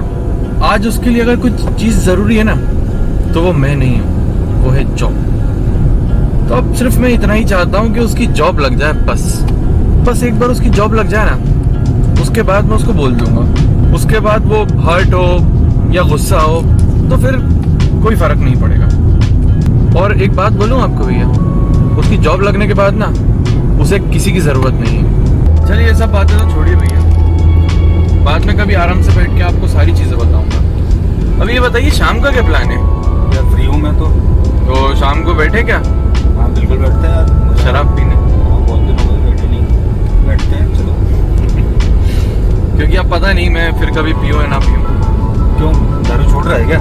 आज उसके लिए अगर कुछ चीज जरूरी है ना, तो वो मैं नहीं हूं, वो है जॉब। तो अब सिर्फ मैं इतना ही चाहता हूँ कि उसकी जॉब लग जाए, बस एक बार उसकी जॉब लग जाए ना, उसके बाद मैं उसको बोल दूंगा। उसके बाद वो हर्ट हो या गुस्सा हो तो फिर कोई फर्क नहीं पड़ेगा। और एक बात बोलूं आपको भैया, उसकी जॉब लगने के बाद ना उसे किसी की जरूरत नहीं है। चलिए ये सब बातें तो छोड़िए भैया, बाद में कभी आराम से बैठ के आपको सारी चीजें बताऊंगा। अभी ये बताइए शाम का क्या प्लान है? यार फ्री हूँ मैं तो शाम को बैठे क्या? हाँ बिल्कुल बैठते हैं यार। शराब पीने? हाँ बहुत दिन हो गए बैठे नहीं, बैठते हैं चलो। क्योंकि अब पता नहीं मैं फिर कभी पीऊँ या ना पीऊँ। क्यों, दारू छोड़ रहा है क्या?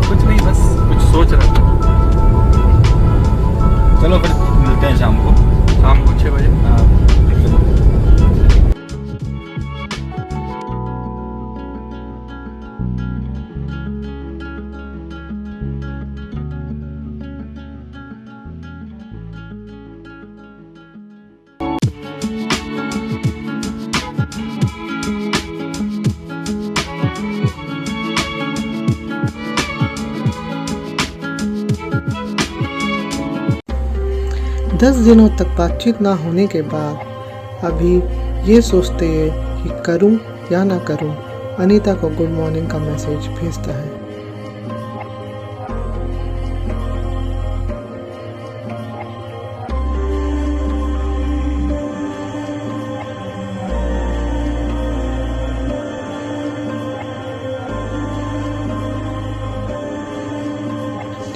कुछ नहीं, बस कुछ सोच रहा था। चलो फिर मिलते हैं शाम को। शाम को 6 बजे। हाँ चलो। दस दिनों तक बातचीत ना होने के बाद अभी ये सोचते हैं कि करूं या ना करूं, अनीता को गुड मॉर्निंग का मैसेज भेजता है।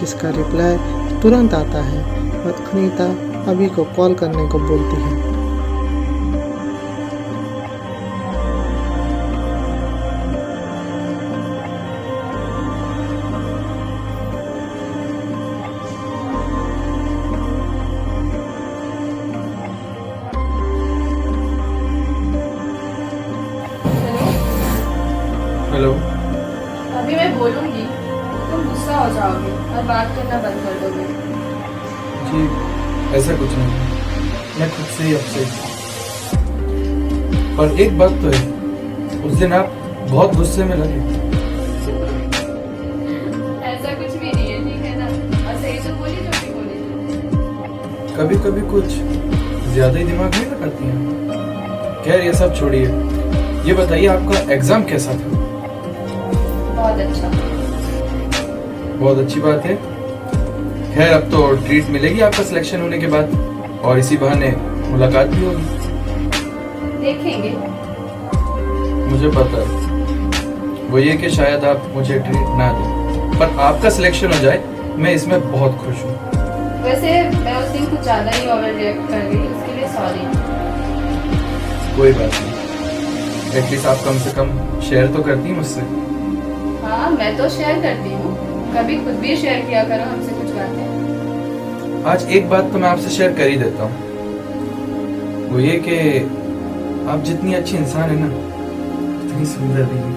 जिसका रिप्लाई तुरंत आता है और अनीता अभी को कॉल करने को बोलती है। हेलो। अभी मैं बोलूँगी तुम गुस्सा हो जाओगे और बात करना बंद कर दोगे। जी ऐसा कुछ नहीं, मैं खुद से ही अपसेट हूँ। पर एक बात तो है, उस दिन आप बहुत गुस्से में लगे। ऐसा कुछ भी नहीं है, ठीक है ना? और सही से बोली जो भी बोली। कभी कभी कुछ ज्यादा ही दिमाग नहीं लगाती हैं। खैर ये सब छोड़िए, ये बताइए आपका एग्जाम कैसा था? बहुत अच्छा। बहुत अच्छी बात है। खैर अब तो ट्रीट मिलेगी आपका सिलेक्शन होने के बाद, और इसी बहाने मुलाकात भी होगी। देखेंगे। मुझे पता है वो ये कि शायद आप मुझे ट्रीट ना दें, पर आपका सिलेक्शन हो जाए मैं इसमें बहुत खुश हूँ। वैसे मैं उस दिन कुछ ज़्यादा ही ओवर रिएक्ट कर गई, उसके लिए सॉरी। कोई बात नहीं, एटलीस्ट आप कम से कम शेयर तो करती हैं मुझसे। हाँ मैं तो शेयर करती हूँ, कभी खुद भी शेयर किया करो हमसे कुछ बातें। आज एक बात तो मैं आपसे शेयर कर ही देता हूँ, वो ये कि आप जितनी अच्छी इंसान है ना, उतनी सुंदर भी है।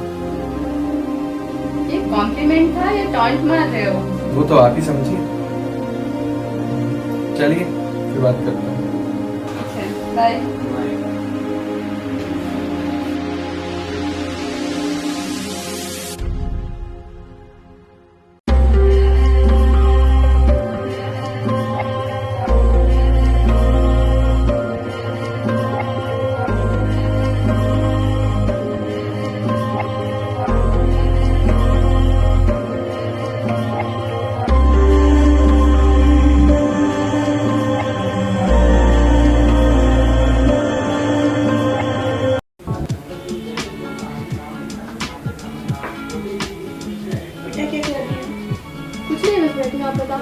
ये कॉम्प्लीमेंट था या टॉन्ट मार रहे हो? वो तो आप ही समझिए। चलिए फिर बात करते हैं। ठीक है, बाय। क्या क्या कर रही हो? कुछ नहीं, बस बैठी हूँ, आप बताओ।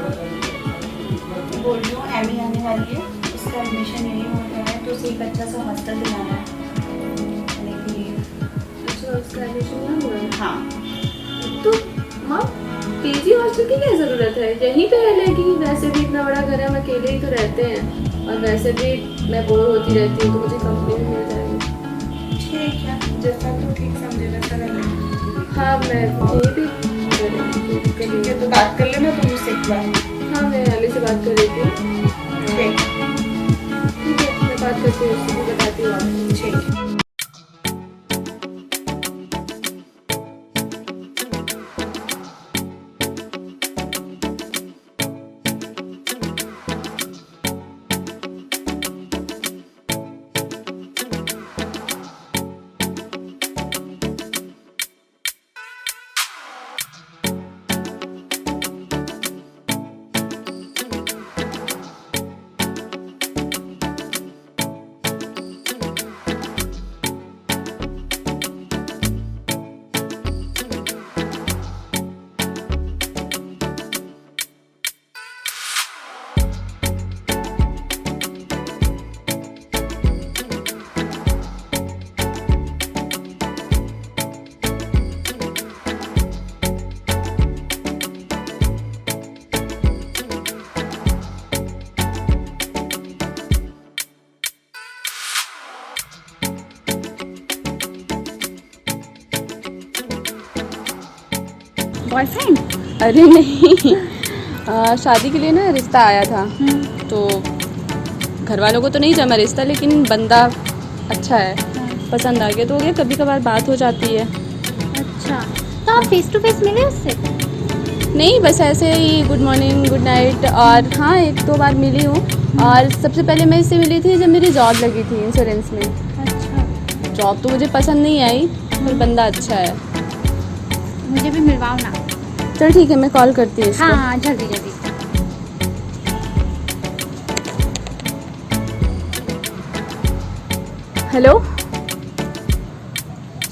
बोल रही हूँ एमी आने वाली है, उसका एडमिशन यही हो गया है, तो उसे एक अच्छा सा हॉस्टल दिलाना है रहने के लिए। अच्छा, उसका एडमिशन यहाँ हुआ है? हाँ। तो माँ, पीजी हॉस्टल की क्या ज़रूरत है? यहीं पे रह लेगी, वैसे भी इतना बड़ा घर है, हम अकेले ही तो रहते हैं, और वैसे भी मैं बोर होती रहती हूँ, तो मुझे कंपनी भी मिल जाएगी। ठीक है, जैसा तू ठीक समझे वैसा कर ले। हाँ मैं यहीं भी ठीक है, तो बात कर लेना तुम मुझसे एक बार। हाँ मैं अली से बात कर रही थी। ठीक ठीक है, मैं बात करती हूँ, उससे भी बताती हूँ आपको। ठीक। बॉयफ्रेंड? अरे नहीं, शादी के लिए ना रिश्ता आया था, तो घर वालों को तो नहीं जमा रिश्ता, लेकिन बंदा अच्छा है, पसंद आ गया तो हो गया। कभी कभार बात हो जाती है। अच्छा, तो आप फेस टू फेस मिले उससे? नहीं, बस ऐसे ही गुड मॉर्निंग गुड नाइट, और हाँ 1-2 बार मिली हूँ। और सबसे पहले मैं इससे मिली थी जब मेरी जॉब लगी थी इंश्योरेंस में। अच्छा, जॉब तो मुझे पसंद नहीं आई, पर बंदा अच्छा है। मुझे भी मिलवाओ ना। चल ठीक है, मैं कॉल करती हूँ इसको। हाँ जल्दी जल्दी। हेलो,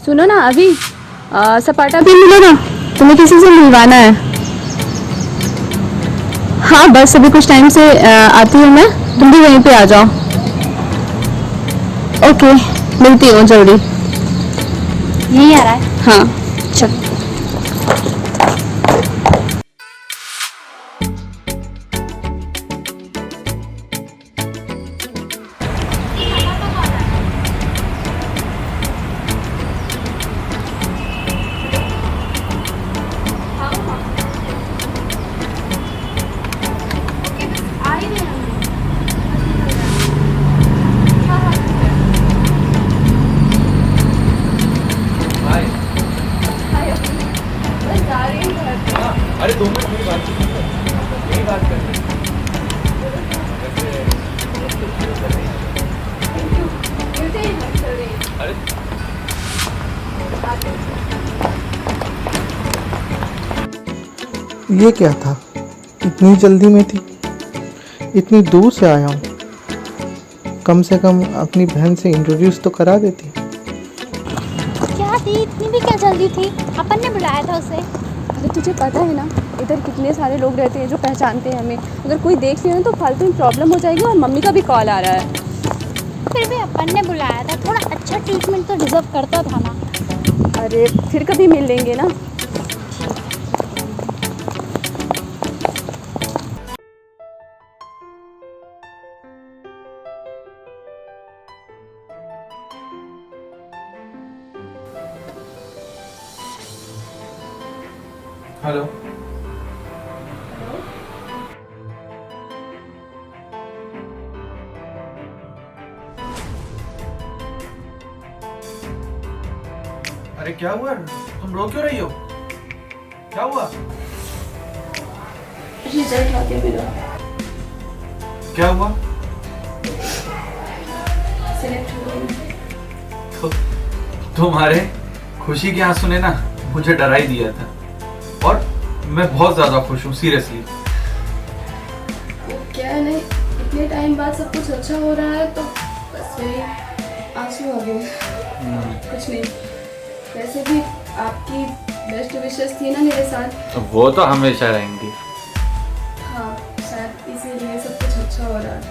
सुनो ना, अभी सपाटा भी मिलेगा, तुम्हें किसी से मिलवाना है। हाँ बस अभी कुछ टाइम से आती हूँ मैं, तुम भी वहीं पे आ जाओ। ओके, मिलती हूँ जल्दी। यही आ रहा है। हाँ चल। अरे 2 मिनट मेरी बात यही बात कर रहे अरे ये क्या था? इतनी जल्दी में थी, इतनी दूर से आया हूँ, कम से कम अपनी बहन से इंट्रोड्यूस तो करा देती। क्या थी, इतनी भी क्या जल्दी थी? अपन ने बुलाया था उसे। अरे तुझे पता है ना, इधर कितने सारे लोग रहते हैं जो पहचानते हैं हमें। अगर कोई देख लिया ना तो फालतू में प्रॉब्लम हो जाएगी, और मम्मी का भी कॉल आ रहा है। फिर भी अपन ने बुलाया था, थोड़ा अच्छा ट्रीटमेंट तो डिजर्व करता था ना। अरे फिर कभी मिल लेंगे ना। हेलो। अरे क्या हुआ? तुम रो क्यों रही हो? क्या हुआ? रिजल्ट आ गया मेरा। क्या हुआ? सिलेक्ट हो गई। तो तुम्हारे खुशी के आंसू ने ना मुझे डरा ही दिया था, और मैं बहुत ज्यादा खुश हूँ सीरियसली। क्या है नहीं, इतने टाइम बाद सब कुछ अच्छा हो रहा है तो बस मेरे आंसू आ गए। कुछ नहीं, वैसे भी आपकी बेस्ट विशेस थी ना मेरे साथ। वो तो हमेशा रहेंगी। हाँ, शायद इसीलिए सब कुछ अच्छा हो रहा है।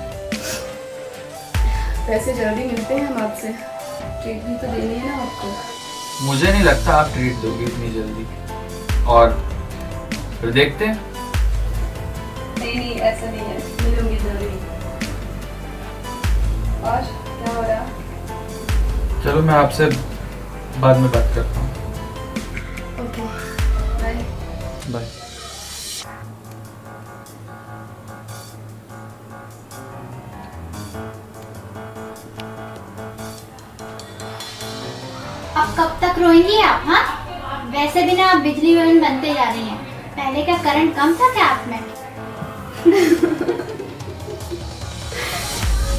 वैसे जल्दी मिलते हैं हम आपसे, ट्रीट भी तो देनी है ना आपको। मुझे नहीं लगता आप ट्रीट दोगे इतनी जल्दी, और फिर देखते हैं। नहीं ऐसा नहीं है, मिलूंगी जल्दी। और क्या हो रहा? चलो मैं आपसे बाद में बात करता हूँ। Okay, bye bye. अब कब तक रोएंगी आप? हाँ, वैसे भी ना आप बिजली वैन बनते जा रही हैं। पहले क्या करंट कम था क्या आप में?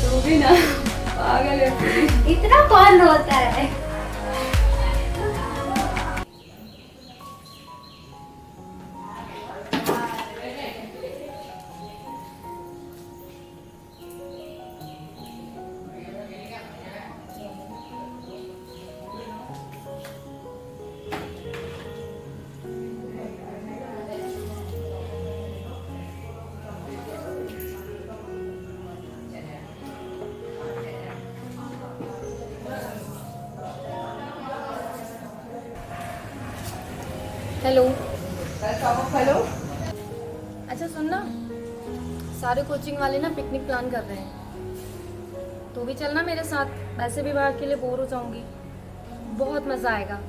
तू भी ना पागल है पूरी। इतना कौन रोता है? Hello hello. अच्छा सुन ना, सारे कोचिंग वाले ना पिकनिक प्लान कर रहे हैं, तो भी चलना मेरे साथ। वैसे भी बाहर के लिए बोर हो जाऊंगी, बहुत मज़ा आएगा।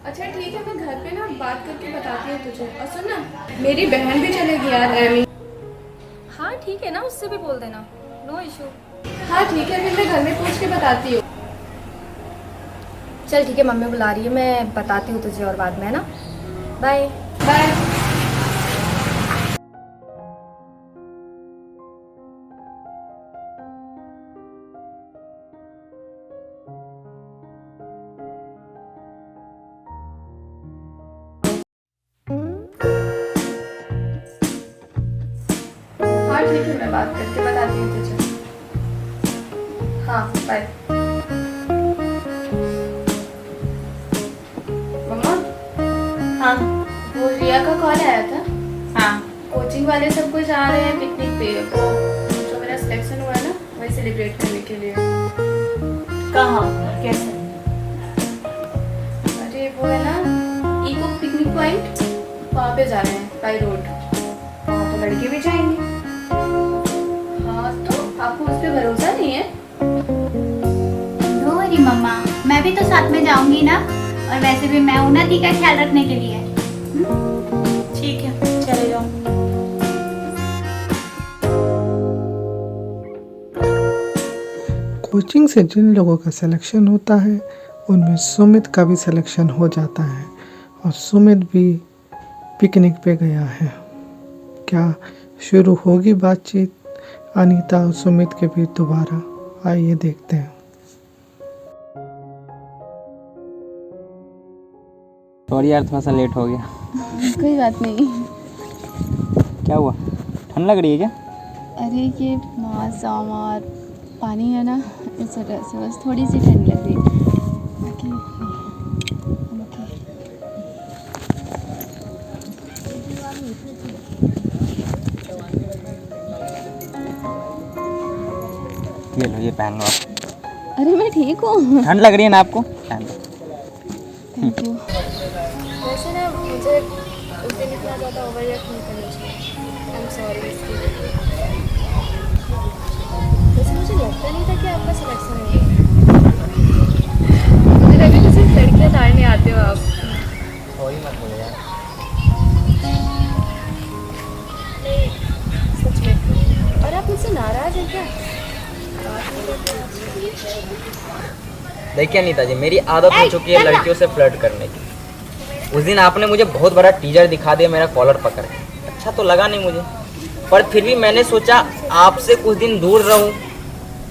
अच्छा ठीक है, मैं घर पे ना बात करके बताती हूँ तुझे। और सुन ना, मेरी बहन भी चलेगी यार, एमी। हाँ ठीक है ना, उससे भी बोल देना, नो इशू। हाँ ठीक है, फिर मैं घर में पूछ के बताती हूँ। चल ठीक है, मम्मी बुला रही है, मैं बताती हूँ तुझे और बाद में, है ना। Bye bye. हाँ ठीक है, मैं बात करके बताती हूँ तुझे। हाँ बाय। मम्मा, हाँ वो रिया का कॉल आया था। हाँ कोचिंग वाले सब कुछ आ रहे हैं पिकनिक पे, वो जो मेरा सिलेक्शन हुआ है ना, वही सेलिब्रेट करने के लिए। कहाँ कैसे? अरे वो है ना इको पिकनिक पॉइंट, वहाँ पे जा रहे हैं बाई रोड। वहाँ तो लड़के भी जाएंगे। हाँ तो आपको उस पर भरोसा नहीं है? नो वरी मम्मा, मैं भी तो साथ में जाऊंगी ना, और वैसे भी मैं हूं ना दी का ख्याल रखने के लिए। ठीक है चले जाओ। कोचिंग से जिन लोगों का सिलेक्शन होता है उनमें सुमित का भी सिलेक्शन हो जाता है और सुमित भी पिकनिक पे गया है। क्या शुरू होगी बातचीत अनीता और सुमित के बीच दोबारा? आइए देखते हैं। सॉरी यार, थोड़ा सा लेट हो गया। कोई बात नहीं। क्या हुआ, ठंड लग रही है क्या? अरे ये मौसम और पानी है ना, इस वजह से बस थोड़ी सी ठंड लग रही है। बाकी ये लो, ये पहन लो आप। अरे मैं ठीक हूँ। ठंड लग रही है ना आपको? पहन लो। Thank you. वैसे ना मुझे उस दिन इतना ज़्यादा ओवर रिएक्ट नहीं करना चाहिए। आई एम सॉरी इसके लिए। वैसे मुझे लगता नहीं था कि आपका सिलेक्शन होगा। मुझे लगा कि सिर्फ लड़कियाँ ताड़ने आते हो आप। सॉरी मत बोलो यार। नहीं सच में। और आप मुझसे नाराज़ हैं क्या? देखिए अनीता जी, मेरी आदत हो चुकी है लड़कियों से फ्लर्ट करने की। उस दिन आपने मुझे बहुत बड़ा टीजर दिखा दिया मेरा कॉलर पकड़ के। अच्छा तो लगा नहीं मुझे, पर फिर भी मैंने सोचा आपसे कुछ दिन दूर रहूं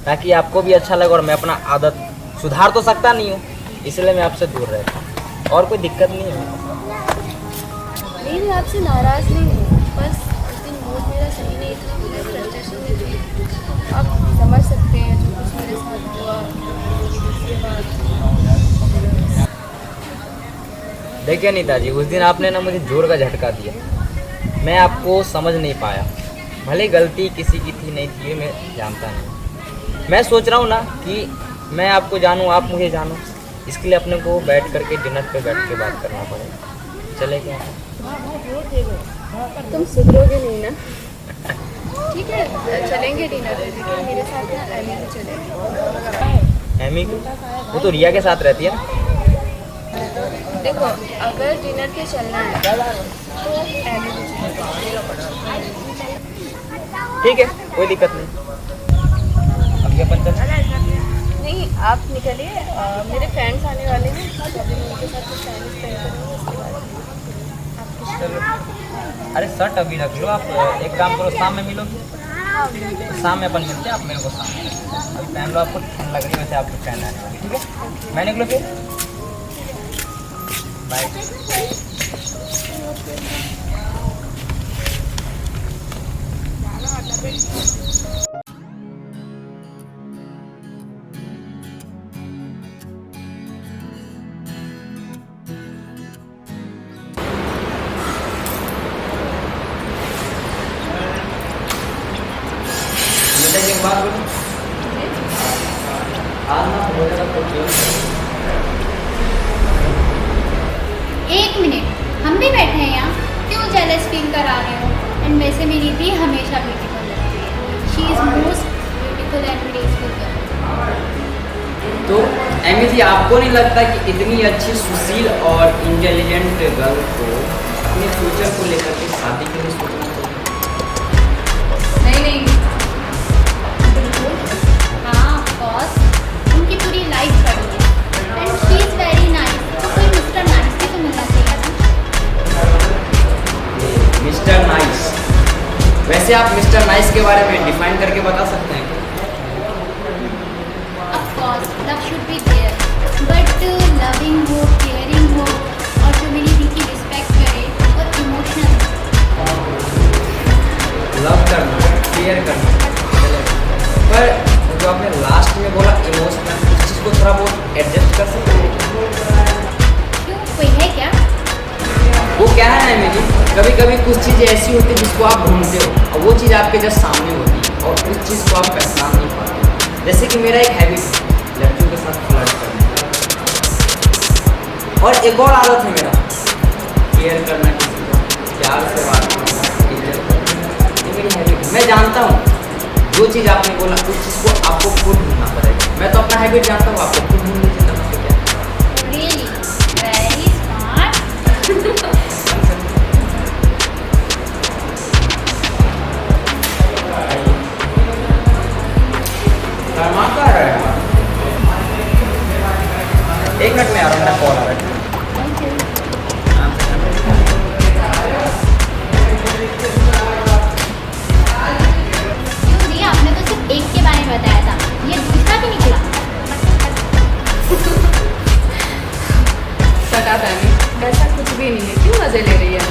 ताकि आपको भी अच्छा लगे और मैं अपना आदत सुधार तो सकता नहीं हूँ, इसलिए मैं आपसे दूर रहता हूँ। और कोई दिक्कत नहीं है। नहीं मैं आपसे नाराज़ नहीं हूँ, बस उस दिन मूड मेरा सही नहीं था, मैं फ्रस्ट्रेशन में थी। आप समझ सकते हैं जो कुछ मेरे साथ हुआ उसके बाद। देखिए अनीता जी, उस दिन आपने ना मुझे जोर का झटका दिया, मैं आपको समझ नहीं पाया। भले गलती किसी की थी नहीं थी ये मैं जानता नहीं। मैं सोच रहा हूँ ना कि मैं आपको जानूँ आप मुझे जानो, इसके लिए अपने को बैठ करके डिनर पे बैठ के बात करना पड़ेगा। चले क्या? तुम सुधरोगे नहीं ना? ठीक है चलेंगे डिनर पे, लेकिन मेरे साथ ना एमी भी चलेगी। एमी को? वो तो रिया के साथ रहती है ना। देखो अगर डिनर पे चलना है तो एमी भी चलेगी। ठीक है कोई दिक्कत नहीं। अब क्या अपन चल? नहीं आप निकलिए, मेरे फ्रेंड्स आने वाले हैं, अभी मैं उनके साथ कुछ टाइम स्पेंड करूँगी, उसके बाद चलो। अरे शर्ट अभी रख लो आप, एक काम करो शाम में मिलोगे। तो शाम में अपन मिलते हैं, आप मेरे को शाम में अभी पहन लो, आपको ठंड लग रही है वैसे आपको पहनना है। ठीक है मैं निकलो फिर, बाय। एक मिनट, हम भी बैठे हैं यहाँ, क्यों जेलस फील करा रहे हो? एंड वैसे मेरी दी हमेशा ब्यूटीफुल लगती है। She is most beautiful and graceful girl. तो एमी जी आपको नहीं लगता कि इतनी अच्छी सुशील और इंटेलिजेंट गर्ल को अपने फ्यूचर को लेकर के शादी के लिए सोचना चाहिए? नहीं बिल्कुल हाँ ऑफ कोर्स उनकी पूरी लाइफ पड़ी है and she is very nice तो कोई मिस्टर नाइस भी तो मिलना चाहिए ना। मिस्टर नाइस, वैसे आप मिस्टर नाइस के बारे में डिफाइन करके बता सकते हैं? Of course love should be there but loving हो केयरिंग हो और जो मेरी दिल की रिस्पेक्ट करे और इमोशनल लव करना, केयर करना चलेगा, पर जो आपने लास्ट में बोला इमोशनल, उस चीज़ को थोड़ा बहुत एडजस्ट कर सकते हैं? क्यों कोई है क्या? वो क्या है ना मेरी, कभी कभी कुछ चीज़ें ऐसी होती है जिसको आप ढूंढते हो और वो चीज़ आपके जस्ट सामने होती है और उस चीज़ को आप पहचान नहीं पाते। जैसे कि मेरा एक हैबिट है लड़कियों के साथ फ्लर्ट करने का, और एक और आदत है मेरा केयर करना, किसी को प्यार से बात करना, इज्जत करना, ये मेरी हैबिट है। मैं जानता हूँ जो चीज़ आपने बोला उस चीज़ को आपको खुद ढूंढना पड़ेगा। मैं तो अपना हैबिट जानता हूँ, आपको खुद ढूंढ लीजिए तब से क्या। Really very smart. शर्मा कर रहे हैं आप? एक मिनट में आ रहा हूँ, मेरा कॉल आ रहा है। क्यों नहीं आपने तो सिर्फ एक के बारे में बताया था, ये दूसरा भी निकला। सटा फैमी, वैसा कुछ भी नहीं है, क्यों मज़े ले रही है?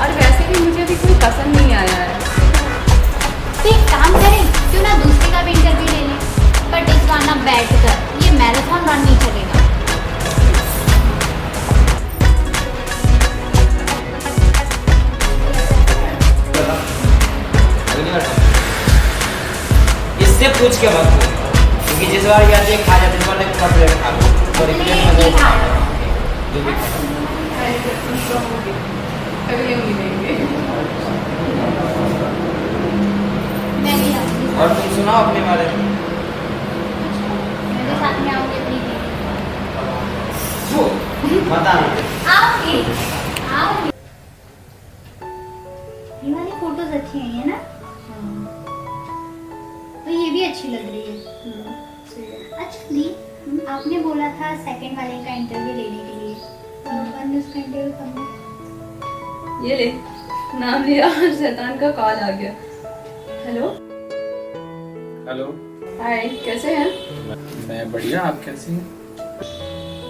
और वैसे भी मुझे अभी कोई पसंद नहीं आया है। तो एक काम करें क्यों ना दूसरे का भी इंटरव्यू ले लें, बट इस बार ना बैठ कर, ये मैराथन रन नहीं चलेगा। इससे पूछ के मत पूछ, क्योंकि जिस बार भी आते हैं खा जाते हैं, इस बार एक प्लेट खा लो और एक प्लेट में दो खा लो, जो भी खा लो। अगले मिलेंगे। मैं भी आऊँगी, और तुम सुनाओ अपने बारे में। मेरे साथ में आओगे प्लीज? बता आओगे आओगे। ये वाली फोटोज अच्छी हैं है ना? तो ये भी अच्छी लग रही है। अच्छा दी, आपने बोला था सेकंड वाले का इंटरव्यू लेने के लिए, तो अपन ने उसका इंटरव्यू कब लिया? ये ले, नाम लिया और शैतान का कॉल आ गया। हेलो हेलो, हाय, कैसे हैं? मैं बढ़िया, आप कैसी हैं?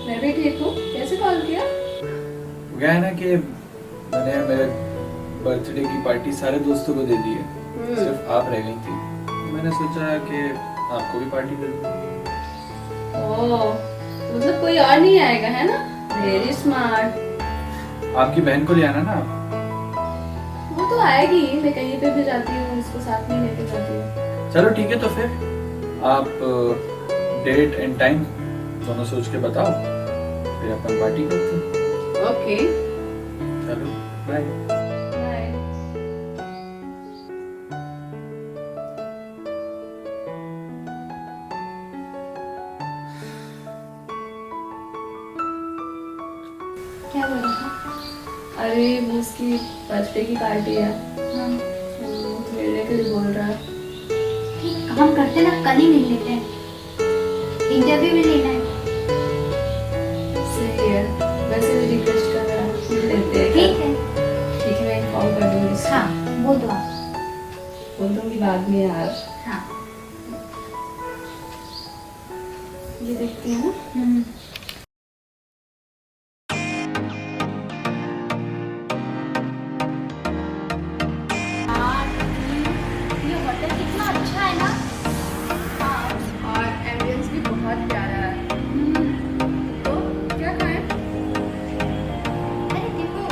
मैं भी ठीक हूँ। कैसे कॉल किया? वो क्या है ना कि मैंने मेरे बर्थडे की पार्टी सारे दोस्तों को दे दी है, सिर्फ आप रह गई थी। मैंने सोचा कि आपको भी पार्टी दे दूँ। ओह, मतलब कोई और नहीं आएगा है ना? Very smart. आपकी बहन को ले आना ना आप। वो तो आएगी, मैं कहीं पे भी जाती हूँ उसको साथ में लेके जाती हूँ। चलो ठीक है, तो फिर आप डेट एंड टाइम दोनों सोच के बताओ, फिर अपन पार्टी करते हैं। ओके, चलो बाय। बाय। क्या बोल रहा था? अरे वो उसकी बर्थडे की पार्टी है, हाँ मिलने के लिए बोल रहा है। ठीक, हम करते ना कल ही मिल लेते हैं, इंटरव्यू भी लेना है। सही है, वैसे भी रिक्वेस्ट कर रहा है, मिल लेते हैं। ठीक है, ठीक है, मैं इन्फॉर्म कर दूँगी इसको। हाँ बोल दो आप। बोल दूँगी बाद में यार। हाँ ये देखती हूँ। ये होटल कितना अच्छा है ना? हाँ, और एम्बियंस भी बहुत प्यारा है। तो क्या खाएं? अरे देखो,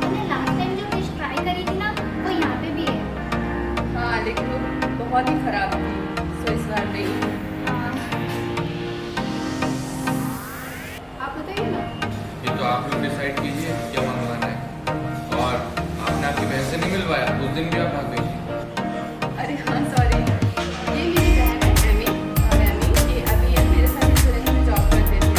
मैंने लास्ट टाइम जो डिश ट्राई करी थी ना, वो यहाँ पे भी है। हाँ, लेकिन वो बहुत ही खराब थी, सो इस बार नहीं। आप बताइए ना। ये तो आप लोग डिसाइड कीजिए क्या मंगवाना है, और आपने आपकी बहन से नहीं मिलवाया, उस दिन भी आप भाग गई थी। अरे हाँ, सॉरी, ये मेरी बहन है एमी, और एमी ये अभी मेरे साथ इस तरह की जॉब करते थे,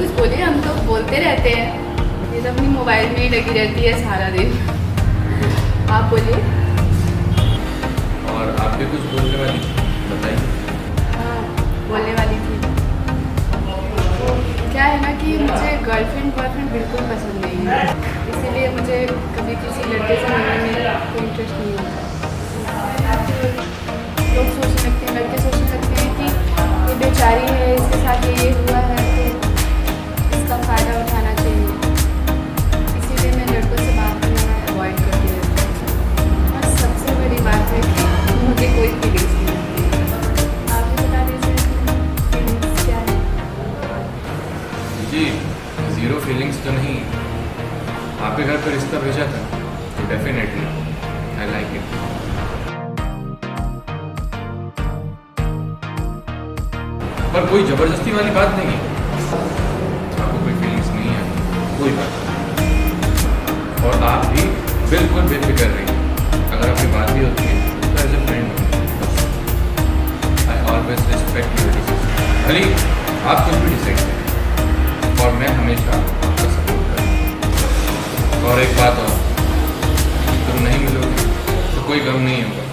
कुछ बोलिए, हम तो बोलते रहते हैं। ये तो अपनी मोबाइल में ही लगी रहती है सारा दिन। आप बोलिए। और आप भी कुछ बोलने वाली बताइए। हाँ, बोलने वाली थी। क्या है ना कि मुझे गर्लफ्रेंड बॉयफ्रेंड बिल्कुल पसंद नहीं है, इसीलिए मुझे कभी किसी लड़के से मिलने में कोई इंटरेस्ट नहीं होता। लोग सोचने लगते हैं, लड़के सोचने लगते हैं कि ये बेचारी है, इसके साथ ये हुआ है तो इसका फ़ायदा उठाना चाहिए, इसीलिए मैं लड़कों से बात करना अवॉइड करती रहती हूँ। बस सबसे बड़ी बात है कि मुझे कोई फीलिंग्स नहीं होती। आप भी बता दीजिए फीलिंग्स क्या है। जी, ज़ीरो फीलिंग्स तो नहीं। आपके घर पर रिश्ता भेजा था तो डेफिनेटली आई लाइक इट। पर कोई ज़बरदस्ती वाली बात नहीं है। आपको कोई फीलिंग्स नहीं है, कोई बात नहीं। और आप भी बिल्कुल बेफिक्र रहिए। अगर आपकी बात भी होती है तो as a friend I always respect your decision. भले आप कुछ भी डिसाइड करें और मैं हमेशा आपका सपोर्ट करूँगा। और एक बात और, तुम नहीं मिलोगे तो कोई गम नहीं होगा,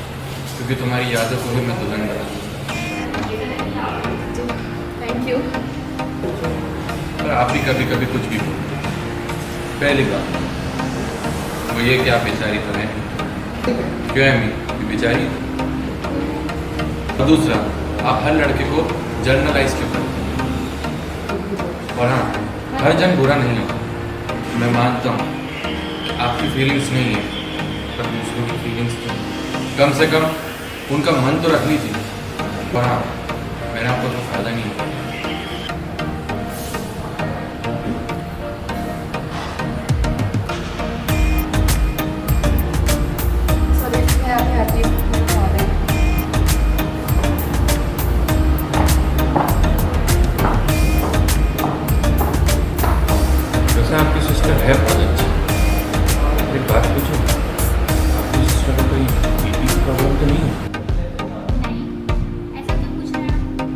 क्योंकि तुम्हारी यादों को भी मैं दुल्हन बना दूँगा। Thank you. पर आप भी कभी कभी कुछ भी बोलते। पहली बात वो ये कि आप बेचारी तो हैं, क्यों है मैं बेचारी। और दूसरा, आप हर लड़के को जर्नलाइज क्यों करते हैं। और हाँ, हर जन बुरा नहीं होता। मैं मानता हूँ आपकी फीलिंग्स नहीं है, पर दूसरों की फीलिंग्स तो कम से कम उनका मन तो रखनी थी। और हाँ, मैंने आपको तो फायदा नहीं किया। आपकी सिस्टर है बहुत अच्छी। एक बात पूछो, आपकी सिस्टर को कोई बीपी की प्रॉब्लम तो नहीं है?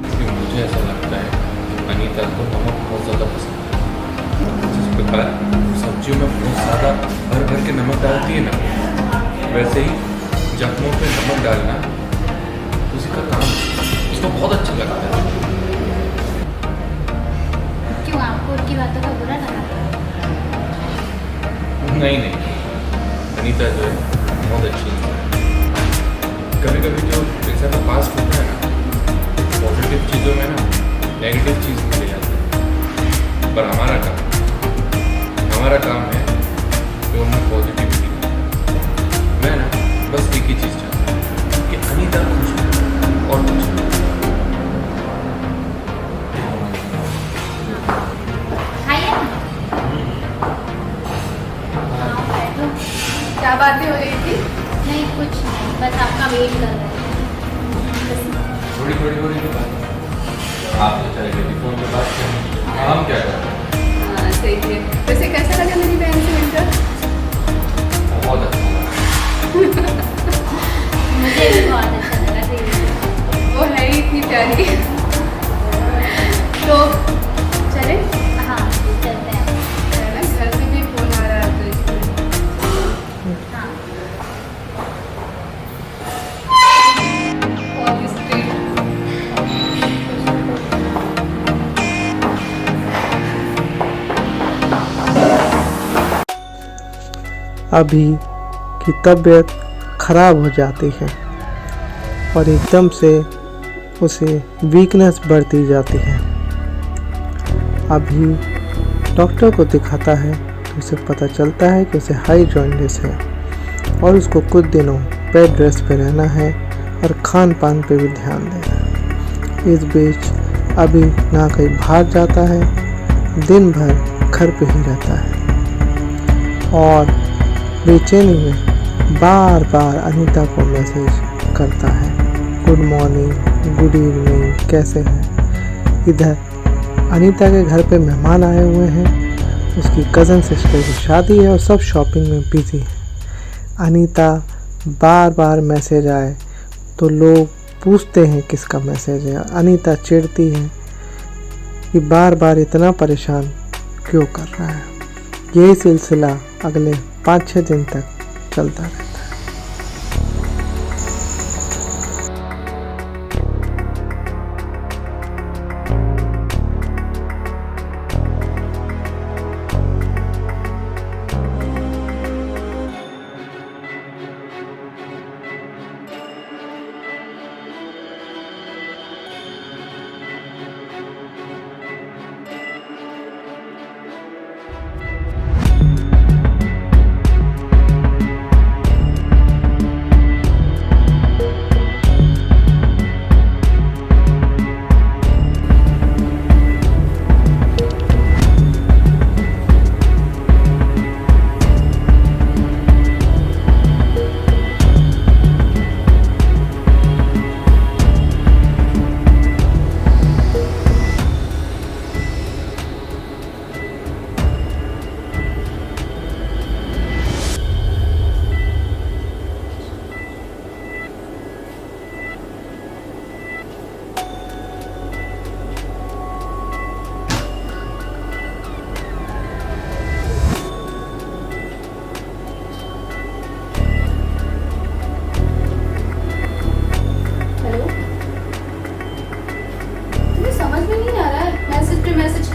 क्योंकि मुझे ऐसा लगता है कि अनीता को नमक बहुत ज़्यादा पसंद है। जिस प्रकार सब्जियों में बहुत ज़्यादा भर भर के नमक डालती है ना, वैसे ही जख्मों पे नमक डालना उसी का काम है। उसको बहुत अच्छा लगता है। क्यों, आपको उनकी बातों का बुरा लगा? नहीं, अनीता जो है बहुत अच्छी है। कभी कभी जो इंसान का पास्ट होता है ना, पॉजिटिव चीज़ों में ना नेगेटिव चीज़ में ले जाते हैं। पर हमारा काम है कि उनमें पॉजिटिविटी। मैं ना बस एक ही चीज़ चाहता हूँ कि अनीता खुश हो और कुछ नहीं। क्या बातें हो रही थी? नहीं, कुछ नहीं, बस आपका वेट कर रहे हैं। थोड़ी हो रही है बात। आप तो चले गए फोन पे बात करें, हम क्या करें? हाँ, सही है। वैसे कैसा लगा मेरी बहन से मिलकर? बहुत अच्छा। मुझे भी बहुत अच्छा लगा। वो है ही इतनी प्यारी। तो चले? हाँ, चलते हैं। घर से भी फोन आ रहा है तो इसलिए। हाँ। बहुत स्ट्रीट। अभी की तबीयत खराब हो जाती है और एकदम से उसे वीकनेस बढ़ती जाती है। अभी डॉक्टर को दिखाता है तो उसे पता चलता है कि उसे हाई जॉन्डिस है और उसको कुछ दिनों बेड रेस्ट पे रहना है और खान पान पे भी ध्यान देना है। इस बीच अभी ना कहीं बाहर जाता है, दिन भर घर पे ही रहता है और बेचैनी में बार बार अनीता को मैसेज करता है, गुड मॉर्निंग, गुड इवनिंग, कैसे हैं। इधर अनीता के घर पे मेहमान आए हुए हैं, उसकी कज़न सिस्टर की शादी है और सब शॉपिंग में बिजी हैं। अनीता बार बार मैसेज आए तो लोग पूछते हैं किसका मैसेज है। अनीता चिढ़ती है कि बार बार इतना परेशान क्यों कर रहा है। यही सिलसिला अगले 5-6 दिन तक चलता रहता है।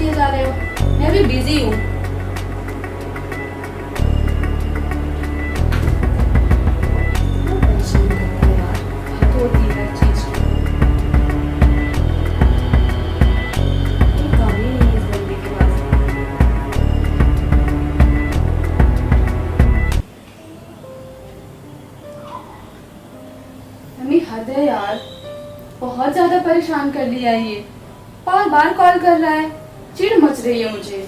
जा रहे हो? मैं भी बिजी हूँ। हद है यार, बहुत ज्यादा परेशान कर लिया ये। बार बार कॉल कर रहा है, चिढ़ मच रही है मुझे।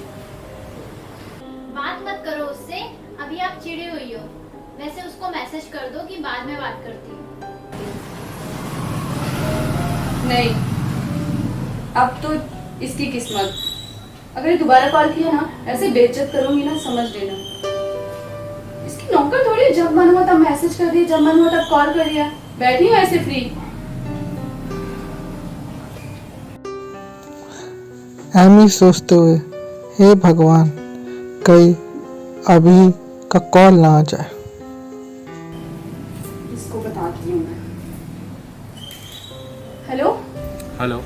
बात मत करो उससे, अभी आप चिढ़ी हुई हो। वैसे उसको मैसेज कर दो कि बाद में बात करती हूँ। नहीं, अब तो इसकी किस्मत। अगर ये दोबारा कॉल किया ना, ऐसे बेइज्जत करूंगी ना, समझ लेना। इसकी नौकर थोड़ी, जब मन हुआ तब मैसेज कर दिया, जब मन हुआ तब कॉल कर दिया। बैठी हूँ ऐसे फ्री। एमी सोचते हुए, हे भगवान, कहीं अभी का कॉल ना आ जाए। इसको बताती हूँ मैं। हेलो हेलो,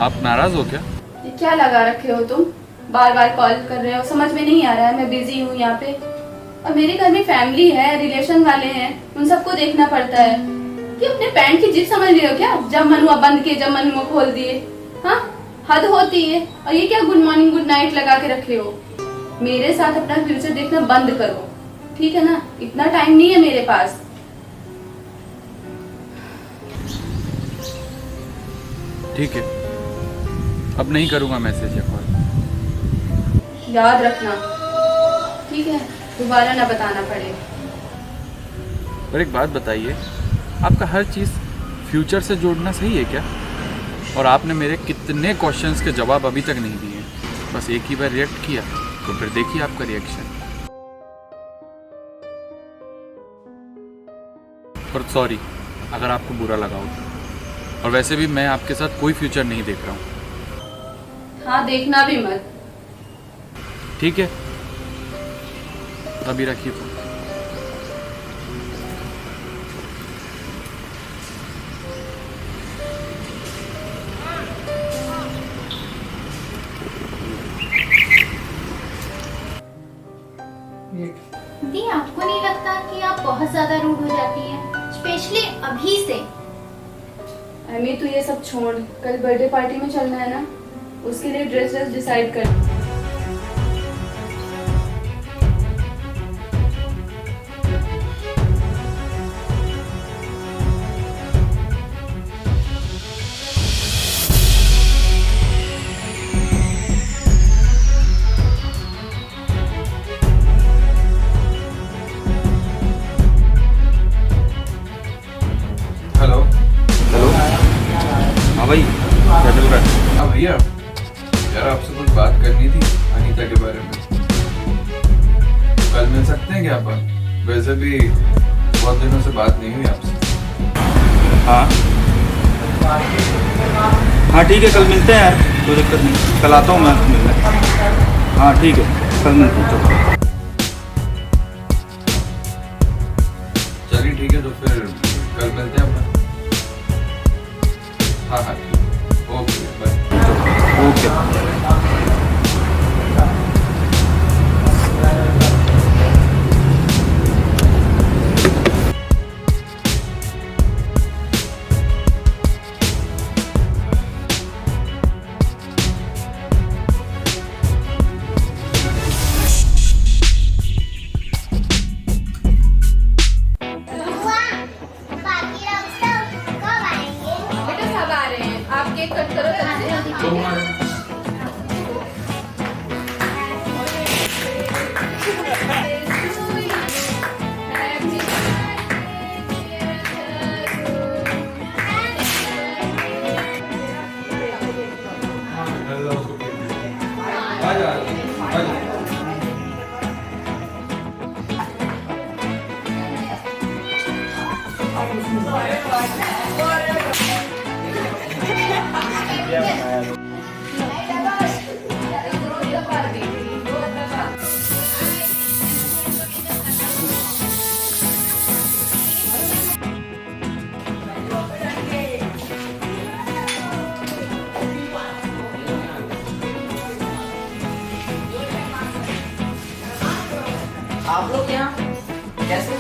आप नाराज हो क्या? ये क्या लगा रखे हो तुम? बार बार कॉल कर रहे हो, समझ में नहीं आ रहा है। मैं बिजी हूँ यहाँ पे, और मेरे घर में फैमिली है, रिलेशन वाले हैं, उन सबको देखना पड़ता है। कि अपने पैंट की जिप समझ रहे हो क्या? जब मन हुआ बंद किए, जब मन हुआ खोल दिए। हाँ, हद होती है। और ये क्या गुड मॉर्निंग गुड नाइट लगा के रखे हो? मेरे साथ अपना फ्यूचर देखना बंद करो, ठीक है ना? इतना टाइम नहीं है मेरे पास। ठीक है, अब नहीं करूँगा मैसेज या कॉल। याद रखना, ठीक है? दोबारा ना बताना पड़े। पर एक बात बताइए, आपका हर चीज़ फ्यूचर से जोड़ना सही है क्या? और आपने मेरे कितने क्वेश्चंस के जवाब अभी तक नहीं दिए, बस एक ही बार रिएक्ट किया, तो फिर देखिए आपका रिएक्शन। पर सॉरी अगर आपको बुरा लगा हो, और वैसे भी मैं आपके साथ कोई फ्यूचर नहीं देख रहा हूँ। हाँ, देखना भी मत। ठीक है, अभी रखिए फोन। दी, आपको नहीं लगता कि आप बहुत ज्यादा रूड हो जाती हैं, स्पेशली अभी से? अमी, तू ये सब छोड़, कल बर्थडे पार्टी में चलना है ना, उसके लिए ड्रेसेस डिसाइड कर। हेलो हेलो, हाँ भाई, क्या चल रहा है? हाँ भैया, यार आपसे कुछ बात करनी थी अनीता के बारे में। कल मिल सकते हैं क्या अपन? वैसे भी बहुत दिनों से बात नहीं हुई आपसे। हाँ, हाँ ठीक है, कल मिलते हैं यार, कोई दिक्कत नहीं, कल आता हूँ मैं मिलने। हाँ ठीक है, कल मिलते हैं, चलो। चलिए ठीक है, तो फिर कल मिलते हैं अपन। हाँ हाँ ठीक है, ओके बाय। ओके। बेटा सब आ रहे हैं, आप केक कट करो तब से। आप लोग यहाँ कैसे?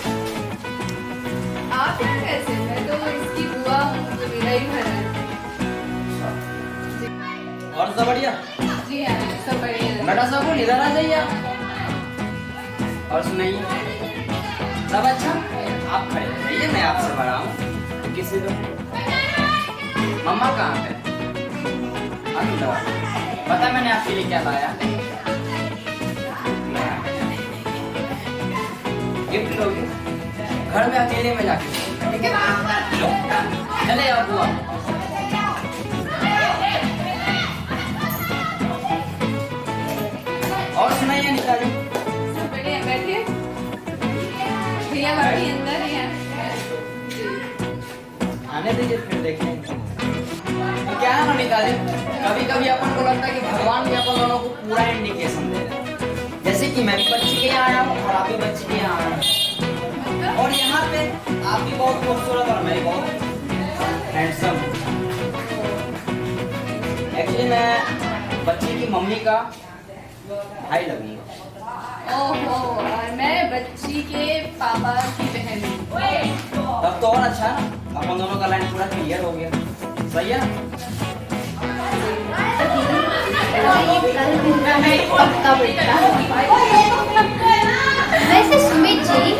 आप यहाँ कैसे? मैं तो इसकी बुआ हूँ, तो मेरा ही घर है। और सब बढ़िया? जी हाँ, सब बढ़िया है। बेटा सब इधर आ जाइए आप। और सुनाइए, सब अच्छा? आप खड़े रहिए, मैं आपसे बड़ा हूँ। किसी को मम्मा कहाँ पे? अंदर। पता मैंने आपके लिए क्या लाया? गिफ्ट लोगे? घर में अकेले में जाके, ठीक है? लो, चले आओ बुआ। और सुनाइए निका जी। सब बढ़िया, बैठिए। भैया बाकी अंदर ही हैं। आने दीजिए, फिर देखेंगे। तो क्या है नमिता जी, कभी कभी अपन को लगता है कि भगवान भी अपन दोनों को पूरा इंडिकेशन दे रहे हैं। जैसे कि मैं भी बच्ची के यहाँ आया हूँ और आप भी बच्ची के यहाँ आए हैं, और यहाँ पे आप भी बहुत खूबसूरत और मैं भी बहुत हैंडसम हूँ। एक्चुअली मैं बच्ची की मम्मी का भाई लगूंगा। ओहो, और मैं बच्ची के पापा की बहन हूँ। तब तो और अच्छा है ना, अपन दोनों का लाइन पूरा क्लियर हो गया। सही है ना? वैसे सुमित जी,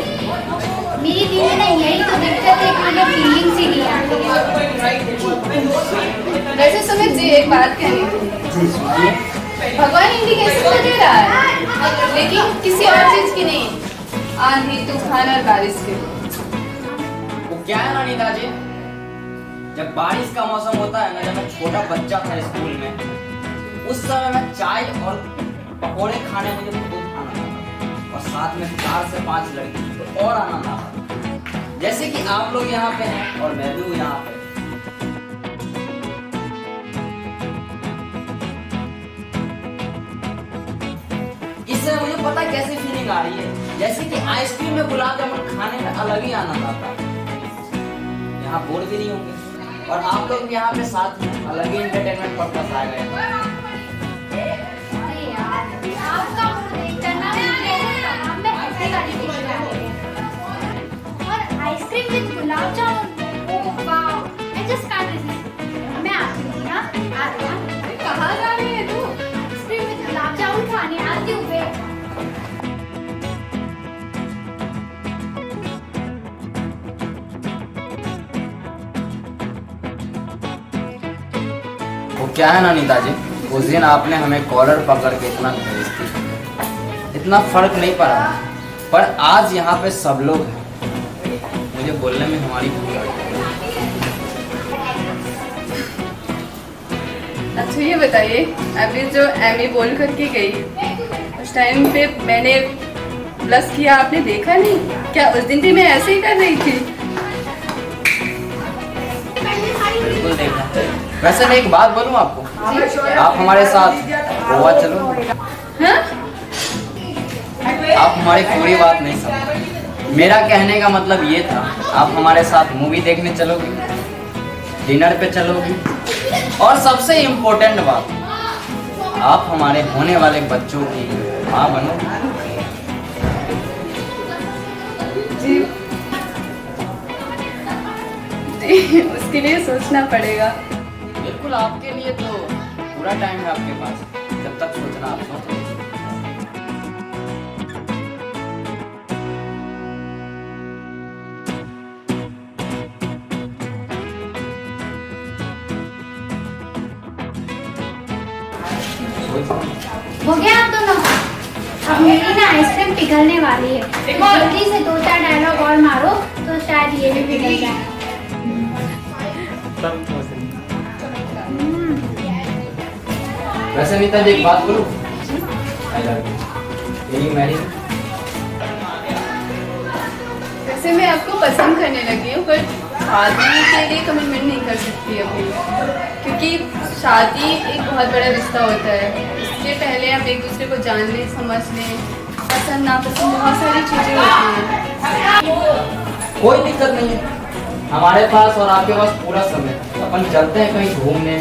मेरी दी में ना यही तो दिक्कत है कि मुझे फीलिंग्स ही नहीं आती है। वैसे सुमित जी, एक बात कहनी थी। भगवान इंडिकेशन तो दे रहा है, लेकिन किसी और चीज की नहीं, आंधी तूफान और बारिश की। वो क्या है ना नीता जी, जब बारिश का मौसम होता है ना, जब मैं छोटा बच्चा था स्कूल में, उस समय मैं चाय और पकौड़े खाने मुझे बहुत आनंद आता, और साथ में 4 से 5 लड़की तो और आनंद आता। जैसे कि आप लोग यहाँ पे हैं और मैं भी हूँ यहाँ पे। इससे मुझे पता है कैसी फीलिंग आ रही है, जैसे कि आइसक्रीम में गुलाब जामुन खाने में अलग ही आनंद आता है। यहाँ बोर भी नहीं होंगे, और आप लोग भी यहाँ पे साथ में अलग ही एंटरटेनमेंट पर्पस आ गए। आपका करना में हंसी गाड़ी और ice cream with gulab jamun, oh wow, I just can't resist. मैं आती हूँ ना, आ रहा हूँ। कहाँ जा रही है तू? आइसक्रीम विद गुलाब जामुन खाने आती हूँ मैं। वो क्या है ना नीता जी, उस दिन आपने हमें कॉलर पकड़ के इतना भेजती, इतना फर्क नहीं पड़ा, पर आज यहाँ पे सब लोग हैं, मुझे बोलने में हमारी भूल आ गई। अच्छा ये बताइए, अभी जो एमी बोल करके गई, उस टाइम पे मैंने प्लस किया, आपने देखा नहीं क्या? उस दिन भी मैं ऐसे ही कर रही थी। पहले सारी बिल्कुल देखा। वैसे मैं एक बात बोलूं आपको, आप हमारे साथ गोवा चलो। हाँ? आप हमारी पूरी बात नहीं समझे। मेरा कहने का मतलब ये था, आप हमारे साथ मूवी देखने चलोगी, डिनर पे चलोगी, और सबसे इम्पोर्टेंट बात, आप हमारे होने वाले बच्चों की माँ बनोगी। जी जी, उसके लिए सोचना पड़ेगा। बिल्कुल, आपके लिए तो पूरा टाइम है आपके पास, जब तक सोचना आप सोच लीजिए। हो गया आप दोनों का? अब मेरी ना आइसक्रीम पिघलने वाली है, जल्दी से 2-4 डायलॉग और मारो तो शायद ये भी पिघल जाए। वैसे नीता जी एक बात बोलूं, यही मैरिज। वैसे मैं आपको पसंद करने लगी हूँ, पर शादी के लिए कमिटमेंट नहीं कर सकती अभी, क्योंकि शादी एक बहुत बड़ा रिश्ता होता है। इसके पहले आप एक दूसरे को जान लें, समझ लें, पसंद नापसंद बहुत सारी चीज़ें होती हैं। कोई दिक्कत नहीं है, हमारे पास और आपके पास पूरा समय। अपन चलते हैं कहीं घूमने,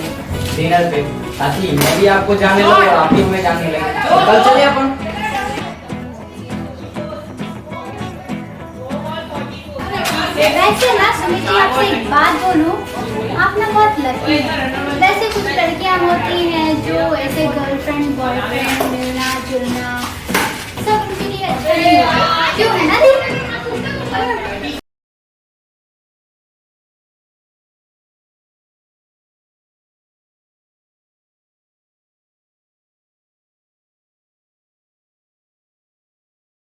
डिनर पे, ताकि मैं भी आपको जाने लगे और आप भी हमें जानने लगे। तो कल चले अपन। वैसे ना सुमित जी, आपसे एक बात बोलूं, आप ना बहुत लकी हैं। वैसे कुछ लड़कियां होती हैं जो ऐसे गर्लफ्रेंड बॉयफ्रेंड मिलना जुलना